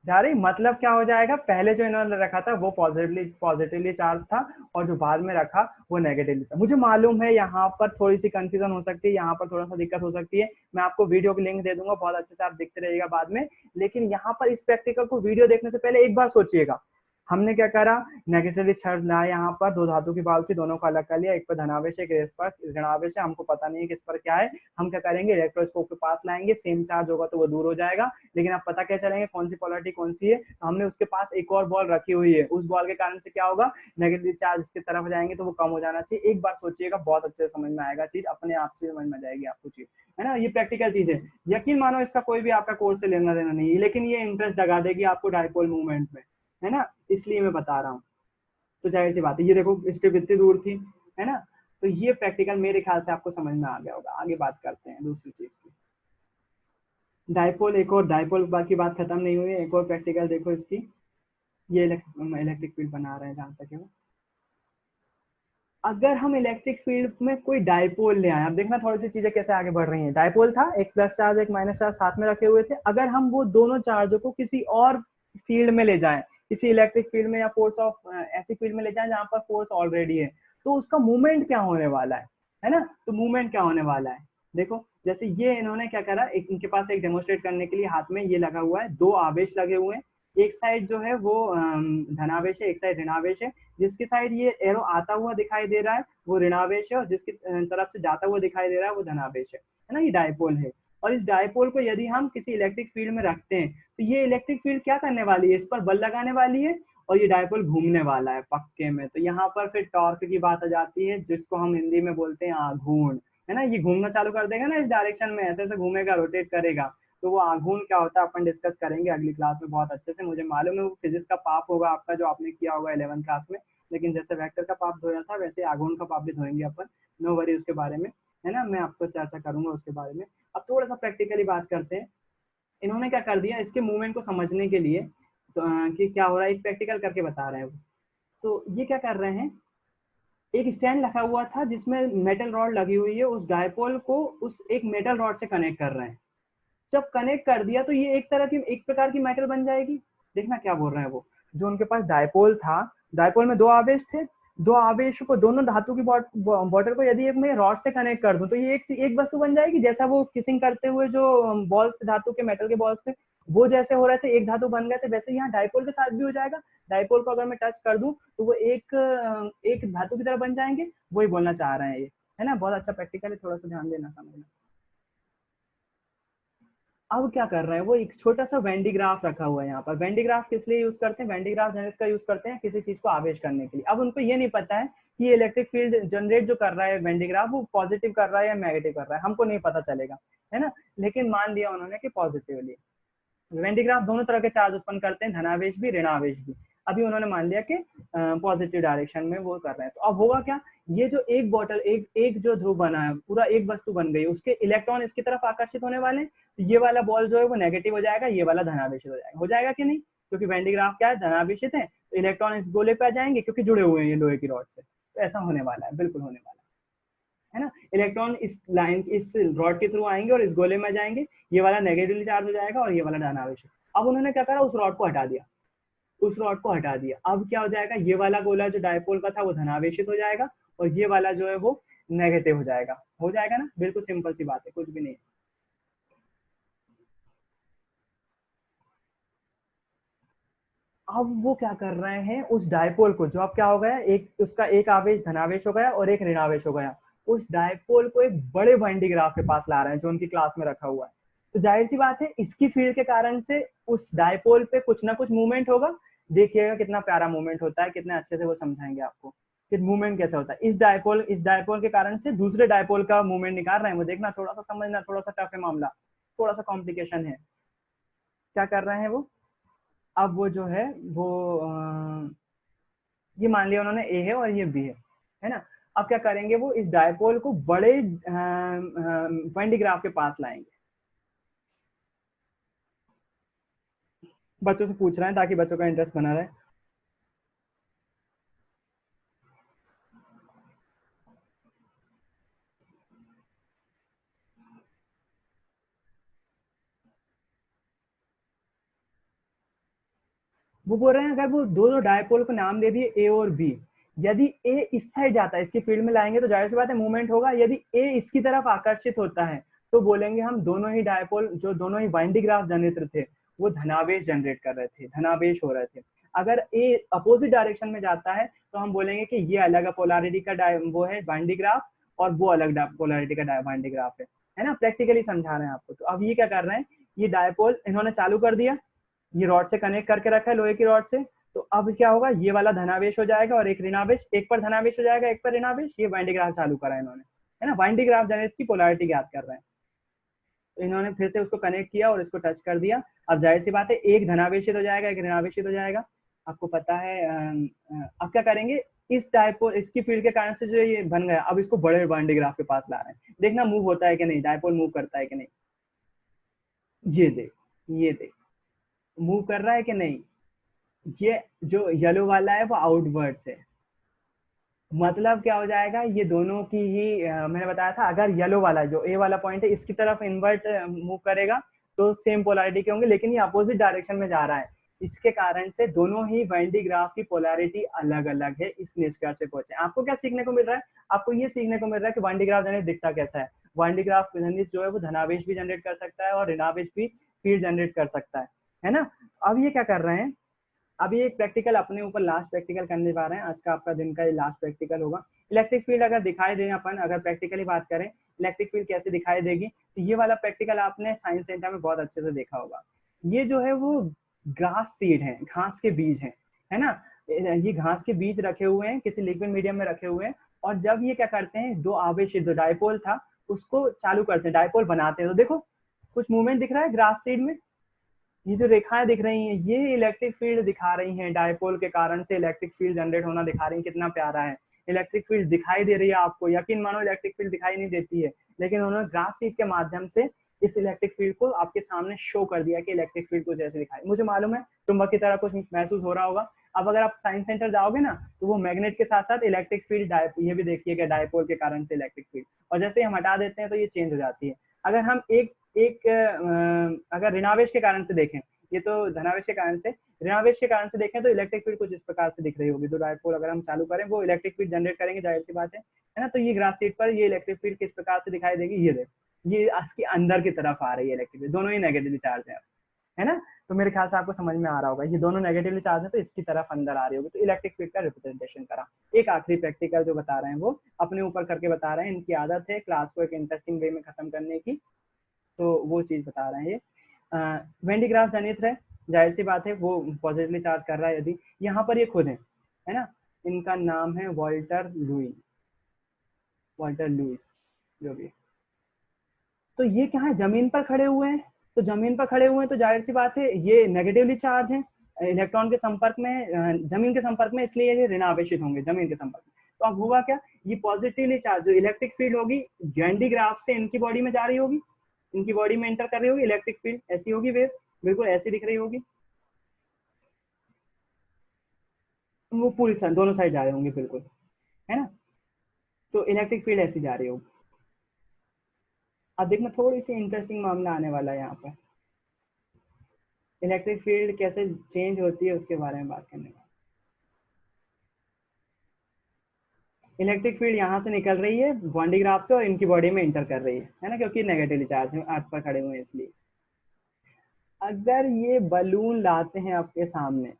जा रही, मतलब क्या हो जाएगा, पहले जो इन्होंने रखा था वो पॉजिटिवली चार्ज था, और जो बाद में रखा वो नेगेटिवली था। मुझे मालूम है यहाँ पर थोड़ी सी कंफ्यूजन हो सकती है, यहाँ पर थोड़ा सा दिक्कत हो सकती है, मैं आपको वीडियो की लिंक दे दूंगा, बहुत अच्छे से आप देखते रहिएगा बाद में। लेकिन यहाँ पर इस प्रैक्टिकल को वीडियो देखने से पहले एक बार सोचिएगा, हमने क्या करा, नेगेटिवली चार्ज लाया, यहाँ पर दो धातु की बाल थी, दोनों को अलग कर लिया, एक पर धनावेश है, एक पर ऋणावेश है, हमको पता नहीं है किस पर क्या है। हम क्या करेंगे, इलेक्ट्रोस्कोप के पास लाएंगे, सेम चार्ज होगा तो वो दूर हो जाएगा, लेकिन आप पता क्या चलेंगे कौन सी पोलरिटी कौन सी है। तो हमने उसके पास एक और बॉल रखी हुई है, उस बॉल के कारण से क्या होगा, नेगेटिव चार्ज इसकी तरफ जाएंगे तो वो कम हो जाना चाहिए। एक बार सोचिएगा, बहुत अच्छे से समझ में आएगा चीज, अपने आप से समझ में जाएगी आपको चीज, है ना। ये प्रैक्टिकल चीज है, यकीन मानो इसका कोई भी आपका कोर्स से लेना देना नहीं है, लेकिन ये इंटरेस्ट जगा देगी आपको डायपोल मूवमेंट में, है ना, इसलिए मैं बता रहा हूँ। तो जाहिर सी बात है, ये देखो स्ट्रिप इतनी दूर थी, है ना। तो ये प्रैक्टिकल मेरे ख्याल से आपको समझ में आ गया होगा। आगे बात करते हैं दूसरी चीज की, डायपोल। एक और डायपोल, बाकी बात खत्म नहीं हुई, एक और प्रैक्टिकल देखो इसकी। ये इलेक्ट्रिक फील्ड बना रहे हैं जहां तक है, अगर हम इलेक्ट्रिक फील्ड में कोई डायपोल ले आए, अब देखना थोड़ी सी चीजें कैसे आगे बढ़ रही हैं। डायपोल था, एक प्लस चार्ज एक माइनस चार्ज साथ में रखे हुए थे, अगर हम वो दोनों चार्जों को किसी और फील्ड में ले जाएं, किसी इलेक्ट्रिक फील्ड में या फोर्स ऑफ ऐसी फील्ड में ले जाएं जहां पर फोर्स ऑलरेडी है, तो उसका मूवमेंट क्या होने वाला है ना। तो मूवमेंट क्या होने वाला है, देखो जैसे ये इन्होंने क्या करा, एक इनके पास एक डेमोस्ट्रेट करने के लिए हाथ में ये लगा हुआ है, दो आवेश लगे हुए हैं, एक साइड जो है वो धनावेश है, एक साइड ऋणावेश है। जिसकी साइड ये एरो आता हुआ दिखाई दे रहा है वो ऋणावेश है, और जिसकी तरफ से जाता हुआ दिखाई दे रहा है वो धनावेश है ना, ये डायपोल है। और इस डायपोल को यदि हम किसी इलेक्ट्रिक फील्ड में रखते हैं तो ये इलेक्ट्रिक फील्ड क्या करने वाली है, इस पर बल लगाने वाली है, और ये डायपोल घूमने वाला है पक्के में। तो यहाँ पर फिर टॉर्क की बात आ जाती है, जिसको हम हिंदी में बोलते हैं आघूर्ण, है ना। ये घूमना चालू कर देगा ना इस डायरेक्शन में, ऐसे ऐसे घूमेगा, रोटेट करेगा, तो वो आघूर्ण क्या होता है अपन डिस्कस करेंगे अगली क्लास में बहुत अच्छे से। मुझे मालूम है वो फिजिक्स का पाप होगा आपका जो आपने किया होगा 11th क्लास में, लेकिन जैसे वेक्टर का पाप धोया था वैसे आघूर्ण का पाप भी धोएंगे अपन, नो वरी उसके बारे में, है ना। मैं आपको चर्चा करूंगा उसके बारे में। अब थोड़ा सा प्रैक्टिकली बात करते हैं, इन्होंने क्या कर दिया इसके मूवमेंट को समझने के लिए, तो कि क्या हो रहा है एक प्रैक्टिकल करके बता रहे हैं वो। तो ये क्या कर रहे हैं, एक स्टैंड रखा हुआ था जिसमें मेटल रॉड लगी हुई है, उस डायपोल को उस एक मेटल रॉड से कनेक्ट कर रहे हैं। जब कनेक्ट कर दिया तो ये एक तरह की, एक प्रकार की मेटल बन जाएगी। देखना क्या बोल रहे हैं वो, जो उनके पास डायपोल था, डायपोल में दो आवेश थे, दो आवेश को, दोनों धातु की बॉटल को यदि एक मैं रॉड से कनेक्ट कर दूं तो ये एक वस्तु बन जाएगी। जैसा वो किसिंग करते हुए जो बॉल्स धातु के, मेटल के बॉल्स थे, वो जैसे हो रहे थे एक धातु बन गए थे, वैसे यहाँ डायपोल के साथ भी हो जाएगा। डायपोल को अगर मैं टच कर दूं तो वो एक धातु की तरह बन जाएंगे, वही बोलना चाह रहे हैं ये, है ना। बहुत अच्छा प्रैक्टिकल है, थोड़ा सा ध्यान देना समझना। अब क्या कर रहे हैं वो, एक छोटा सा वेंडीग्राफ रखा हुआ है यहाँ पर। वेंडीग्राफ किस लिए यूज करते हैं, वेंडीग्राफ जनरेट का यूज करते हैं किसी चीज को आवेश करने के लिए। अब उनको ये नहीं पता है कि ये इलेक्ट्रिक फील्ड जनरेट जो कर रहा है वेंडीग्राफ वो पॉजिटिव कर रहा है या नेगेटिव कर रहा है, हमको नहीं पता चलेगा, है ना। लेकिन मान लिया उन्होंने कि पॉजिटिवली। वेंडीग्राफ दोनों तरह के चार्ज उत्पन्न करते हैं, धनावेश भी ऋणावेश भी। अभी उन्होंने मान लिया कि पॉजिटिव डायरेक्शन में वो कर रहे हैं, तो अब होगा क्या, ये जो एक बॉटल, एक जो ध्रुव बना है, पूरा एक वस्तु बन गई, उसके इलेक्ट्रॉन इसकी तरफ आकर्षित होने वाले हैं। तो ये वाला बॉल जो है वो नेगेटिव हो जाएगा, ये वाला धनावेशित हो जाएगा कि नहीं, क्योंकि वेंडीग्राफ क्या है, धनावेशित है, तो इलेक्ट्रॉन इस गोले पे आ जाएंगे क्योंकि जुड़े हुए हैं ये लोहे की रॉड से। तो ऐसा होने वाला है, बिल्कुल होने वाला है ना। इलेक्ट्रॉन इस लाइन, इस रॉड के थ्रू आएंगे और इस गोले में जाएंगे, ये वाला नेगेटिवली चार्ज हो जाएगा और ये वाला धनावेश। अब उन्होंने क्या करा, उस रॉड को हटा दिया, उस रॉड को हटा दिया। अब क्या हो जाएगा, ये वाला गोला जो डायपोल का था वो धनावेशित हो जाएगा, और ये वाला जो है वो नेगेटिव हो जाएगा ना। बिल्कुल सिंपल सी बात है, कुछ भी नहीं। अब वो क्या कर रहे हैं, उस डायपोल को, जो अब क्या हो गया, एक उसका एक आवेश धनावेश हो गया और एक ऋणावेश हो गया, उस डायपोल को एक बड़े वाइंडी ग्राफ के पास ला रहे हैं जो उनकी क्लास में रखा हुआ है। तो जाहिर सी बात है इसकी फील्ड के कारण से उस डायपोल पे कुछ ना कुछ मूवमेंट होगा। देखिएगा कितना प्यारा मूवमेंट होता है, कितने अच्छे से वो समझाएंगे आपको कि मूवमेंट कैसे होता है। इस डायपोल के कारण से दूसरे डायपोल का मूवमेंट निकाल रहे हैं वो, देखना थोड़ा सा समझना, थोड़ा सा टफ है मामला, थोड़ा सा कॉम्प्लिकेशन है। क्या कर रहे हैं वो, अब वो जो है वो ये मान लिया उन्होंने ए है और ये बी है ना। अब क्या करेंगे, वो इस डायपोल को बड़े वेंडी ग्राफ के पास लाएंगे। बच्चों से पूछ रहे हैं ताकि बच्चों का इंटरेस्ट बना रहे। वो बोल रहे हैं अगर वो दो दो डायपोल को नाम दे दिए ए और बी, यदि ए इस साइड जाता है, इसकी फील्ड में लाएंगे तो जाहिर सी बात है मूवमेंट होगा। यदि ए इसकी तरफ आकर्षित होता है तो बोलेंगे हम दोनों ही डायपोल, जो दोनों ही वाइंडी ग्राफ जनरेटर थे, वो धनावेश जनरेट कर रहे थे, धनावेश हो रहे थे। अगर ए अपोजिट डायरेक्शन में जाता है तो हम बोलेंगे कि ये अलग पोलैरिटी का वो है वाइंडी ग्राफ, और वो अलग पोलैरिटी का वाइंडी ग्राफ है ना। प्रैक्टिकली समझा रहे हैं आपको। तो अब ये क्या कर रहे हैं, ये डायपोल इन्होंने चालू कर दिया, ये रॉड से कनेक्ट करके रखा है, लोहे की रॉड से। तो अब क्या होगा, ये वाला धनावेश हो जाएगा और एक ऋणावेश, एक पर धनावेश हो जाएगा, एक पर ऋणावेश। ये वाइंडी ग्राफ चालू करा है इन्होंने, है ना। वाइंडी ग्राफ जनरेट की पोलैरिटी ज्ञात कर रहे हैं, तो इन्होंने फिर से उसको कनेक्ट किया और इसको टच कर दिया। अब जाहिर सी बात है एक धनावेशित हो जाएगा, एक ऋणावेशित हो जाएगा। आपको पता है अब क्या करेंगे, इस डायपोल, इसकी फील्ड के कारण से जो ये बन गया, अब इसको बड़े वाइंडी ग्राफ के पास ला रहे हैं। देखना मूव होता है कि नहीं, डायपोल मूव करता है कि नहीं। ये देख, ये देख मूव कर रहा है कि नहीं। ये जो येलो वाला है वो आउटवर्ड है, मतलब क्या हो जाएगा, ये दोनों की ही मैंने बताया था, अगर येलो वाला जो ए वाला पॉइंट है इसकी तरफ इन्वर्ट मूव करेगा तो सेम पोलैरिटी के होंगे, लेकिन ये अपोजिट डायरेक्शन में जा रहा है। इसके कारण से दोनों ही वाइंडी ग्राफ की पोलैरिटी अलग अलग है, इस निष्कर्ष से पहुंचे। आपको क्या सीखने को मिल रहा है, आपको ये सीखने को मिल रहा है कि वाइंडी ग्राफ जनरेट दिखता कैसा है। वाइंडी ग्राफ जो है वो धनावेश भी जनरेट कर सकता है और ऋणावेश भी फील्ड जनरेट कर सकता है ना। अब ये क्या कर रहे हैं, अभी एक प्रैक्टिकल अपने ऊपर लास्ट प्रैक्टिकल करने जा रहे हैं। आज का आपका दिन का ये लास्ट प्रैक्टिकल होगा। इलेक्ट्रिक फील्ड अगर दिखाई दे, अपन अगर प्रैक्टिकली बात करें इलेक्ट्रिक फील्ड कैसे दिखाई देगी, तो ये वाला प्रैक्टिकल आपने साइंस सेंटर में बहुत अच्छे से देखा होगा। ये जो है वो ग्रास सीड है, घास के बीज है ना। ये घास के बीज रखे हुए हैं, किसी लिक्विड मीडियम में रखे हुए हैं, और जब ये क्या करते हैं, दो आवेशित, जो डायपोल था उसको चालू करते हैं, डायपोल बनाते हैं। तो देखो कुछ मूवमेंट दिख रहा है ग्रास सीड में, ये जो रेखाएं दिख रही हैं ये इलेक्ट्रिक फील्ड दिखा रही हैं, डायपोल के कारण से इलेक्ट्रिक फील्ड जनरेट होना दिखा रही है। कितना प्यारा है, इलेक्ट्रिक फील्ड दिखाई दे रही है आपको। यकीन मानो इलेक्ट्रिक फील्ड दिखाई नहीं देती है, लेकिन उन्होंने ग्रास सीड के माध्यम से इस इलेक्ट्रिक फील्ड को आपके सामने शो कर दिया कि इलेक्ट्रिक फील्ड कुछ ऐसे दिखाई। मुझे मालूम है चुंबक की तरह कुछ महसूस हो रहा होगा। अब अगर आप साइंस सेंटर जाओगे ना तो वो मैग्नेट के साथ साथ इलेक्ट्रिक फील्ड, ये भी देखिएगा डायपोल के कारण से इलेक्ट्रिक फील्ड, और जैसे ही हम हटा देते हैं तो ये चेंज हो जाती है। अगर हम एक एक अगर ऋणावेश के कारण से देखें, ये तो धनावेश के कारण से, ऋणावेश के कारण से देखें तो इलेक्ट्रिक फील्ड कुछ इस प्रकार से दिख रही होगी। तो डायपोल अगर हम चालू करें वो इलेक्ट्रिक फील्ड जनरेट करेंगे, जाहिर सी बात है ना। तो ये ग्राफ शीट पर ये इलेक्ट्रिक फील्ड किस प्रकार से दिखाई देगी, ये देखो, ये इसके अंदर की तरफ आ रही है इलेक्ट्रिक फील्ड, दोनों ही नेगेटिवली चार्ज है ना। तो मेरे ख्याल से आपको समझ में आ रहा होगा, ये दोनों नेगेटिवली चार्ज है तो इसकी तरफ अंदर आ रही होगी। तो इलेक्ट्रिक फील्ड का रिप्रेजेंटेशन करा। एक आखिरी प्रैक्टिकल जो बता रहे हैं वो अपने ऊपर करके बता रहे हैं, इनकी आदत है क्लास को एक इंटरेस्टिंग वे में खत्म करने की, तो वो चीज बता रहे हैं ये। वेंडी ग्राफ जनित है, जाहिर सी बात है वो पॉजिटिवली चार्ज कर रहा है। यदि यहाँ पर ये खुद है ना, इनका नाम है वॉल्टर लुई, वॉल्टर लुइस जो भी। तो ये क्या है, जमीन पर खड़े हुए हैं, तो जमीन पर खड़े हुए हैं तो जाहिर सी बात है ये नेगेटिवली चार्ज है, इलेक्ट्रॉन के संपर्क में, जमीन के संपर्क में, इसलिए ये ऋणावेशित होंगे जमीन के संपर्क में। तो अब हुआ क्या, ये पॉजिटिवली चार्ज जो इलेक्ट्रिक फील्ड होगी वेंडी ग्राफ से इनकी बॉडी में जा रही होगी, इनकी बॉडी में एंटर कर रही होगी इलेक्ट्रिक फील्ड, ऐसी होगी वेव्स, बिल्कुल ऐसी दिख रही होगी। वो पूरी साइड, दोनों साइड जा रहे होंगे बिल्कुल, है ना। तो इलेक्ट्रिक फील्ड ऐसी जा रही होगी। अब देखना थोड़ी सी इंटरेस्टिंग मामला आने वाला है यहाँ पर, इलेक्ट्रिक फील्ड कैसे चेंज होती है उसके बारे में बात करने वाला। इलेक्ट्रिक फील्ड यहाँ से निकल रही है बॉन्डी ग्राफ से और इनकी बॉडी में इंटर कर रही है ना, क्योंकि नेगेटिवली चार्ज है, अर्थ पर खड़े हुए हैं इसलिए। अगर ये बलून लाते हैं आपके सामने,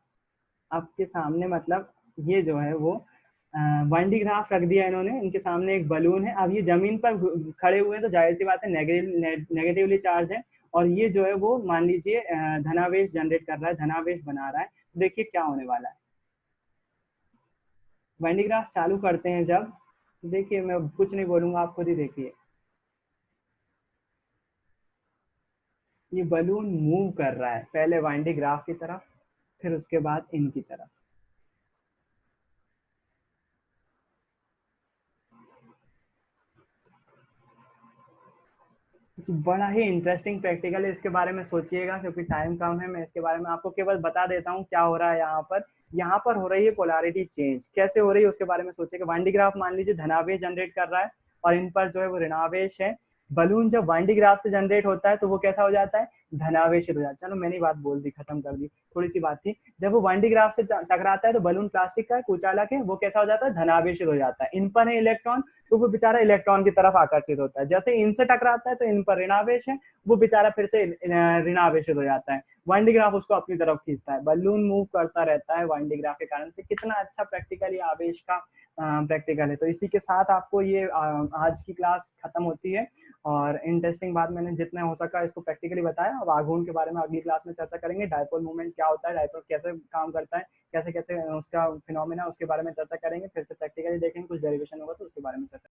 आपके सामने मतलब ये जो है वो वाइंडी ग्राफ रख दिया इन्होंने, इनके सामने एक बलून है। अब ये जमीन पर खड़े हुए हैं तो जाहिर सी बात है नेगेटिवली चार्ज है, और ये जो है वो मान लीजिए धनावेश जनरेट कर रहा है, धनावेश बना रहा है। देखिए क्या होने वाला है। वाइंडी ग्राफ चालू करते हैं जब, देखिए मैं कुछ नहीं बोलूंगा, आप खुद ही देखिए। ये बलून मूव कर रहा है, पहले वाइंडी ग्राफ की तरफ, फिर उसके बाद इनकी तरफ। बड़ा ही इंटरेस्टिंग प्रैक्टिकल है, इसके बारे में सोचिएगा, क्योंकि टाइम कम है। मैं इसके बारे में आपको केवल बता देता हूँ क्या हो रहा है यहाँ पर। यहाँ पर हो रही है पोलैरिटी चेंज, कैसे हो रही है उसके बारे में सोचिएगा। वाइंडी ग्राफ मान लीजिए धनावेश जनरेट कर रहा है, और इन पर जो है वो ऋणावेश है। बलून जब वाइंडी ग्राफ से जनरेट होता है तो वो कैसा हो जाता है, धनावेशित हो जाता है। चलो मैंने बात बोल दी, खत्म कर दी, थोड़ी सी बात थी। जब वो वाइंडी ग्राफ से टकराता है तो बलून प्लास्टिक का है, कुचालक है, वो कैसा हो जाता है, धनावेशित हो जाता है। इन पर है इलेक्ट्रॉन, तो वो बेचारा इलेक्ट्रॉन की तरफ आकर्षित होता है। जैसे इनसे टकराता है तो इन पर ऋणावेश है, वो बेचारा फिर से ऋणावेशित हो जाता है। वाइंडी ग्राफ उसको अपनी तरफ खींचता है, बलून मूव करता रहता है वाइंडी ग्राफ के कारण से। कितना अच्छा प्रैक्टिकल ये आवेश का प्रैक्टिकल है। तो इसी के साथ आपको ये आज की क्लास खत्म होती है, और इंटरेस्टिंग बात मैंने जितना हो सका इसको प्रैक्टिकली बताया। अब आघूर्ण के बारे में अगली क्लास में चर्चा करेंगे। डायपोल मूवमेंट क्या होता है, डायपोल कैसे काम करता है, कैसे कैसे उसका फिनोमिना, उसके बारे में चर्चा करेंगे। फिर से प्रैक्टिकली देखेंगे, कुछ डेरिवेशन होगा तो उसके बारे में चर्चा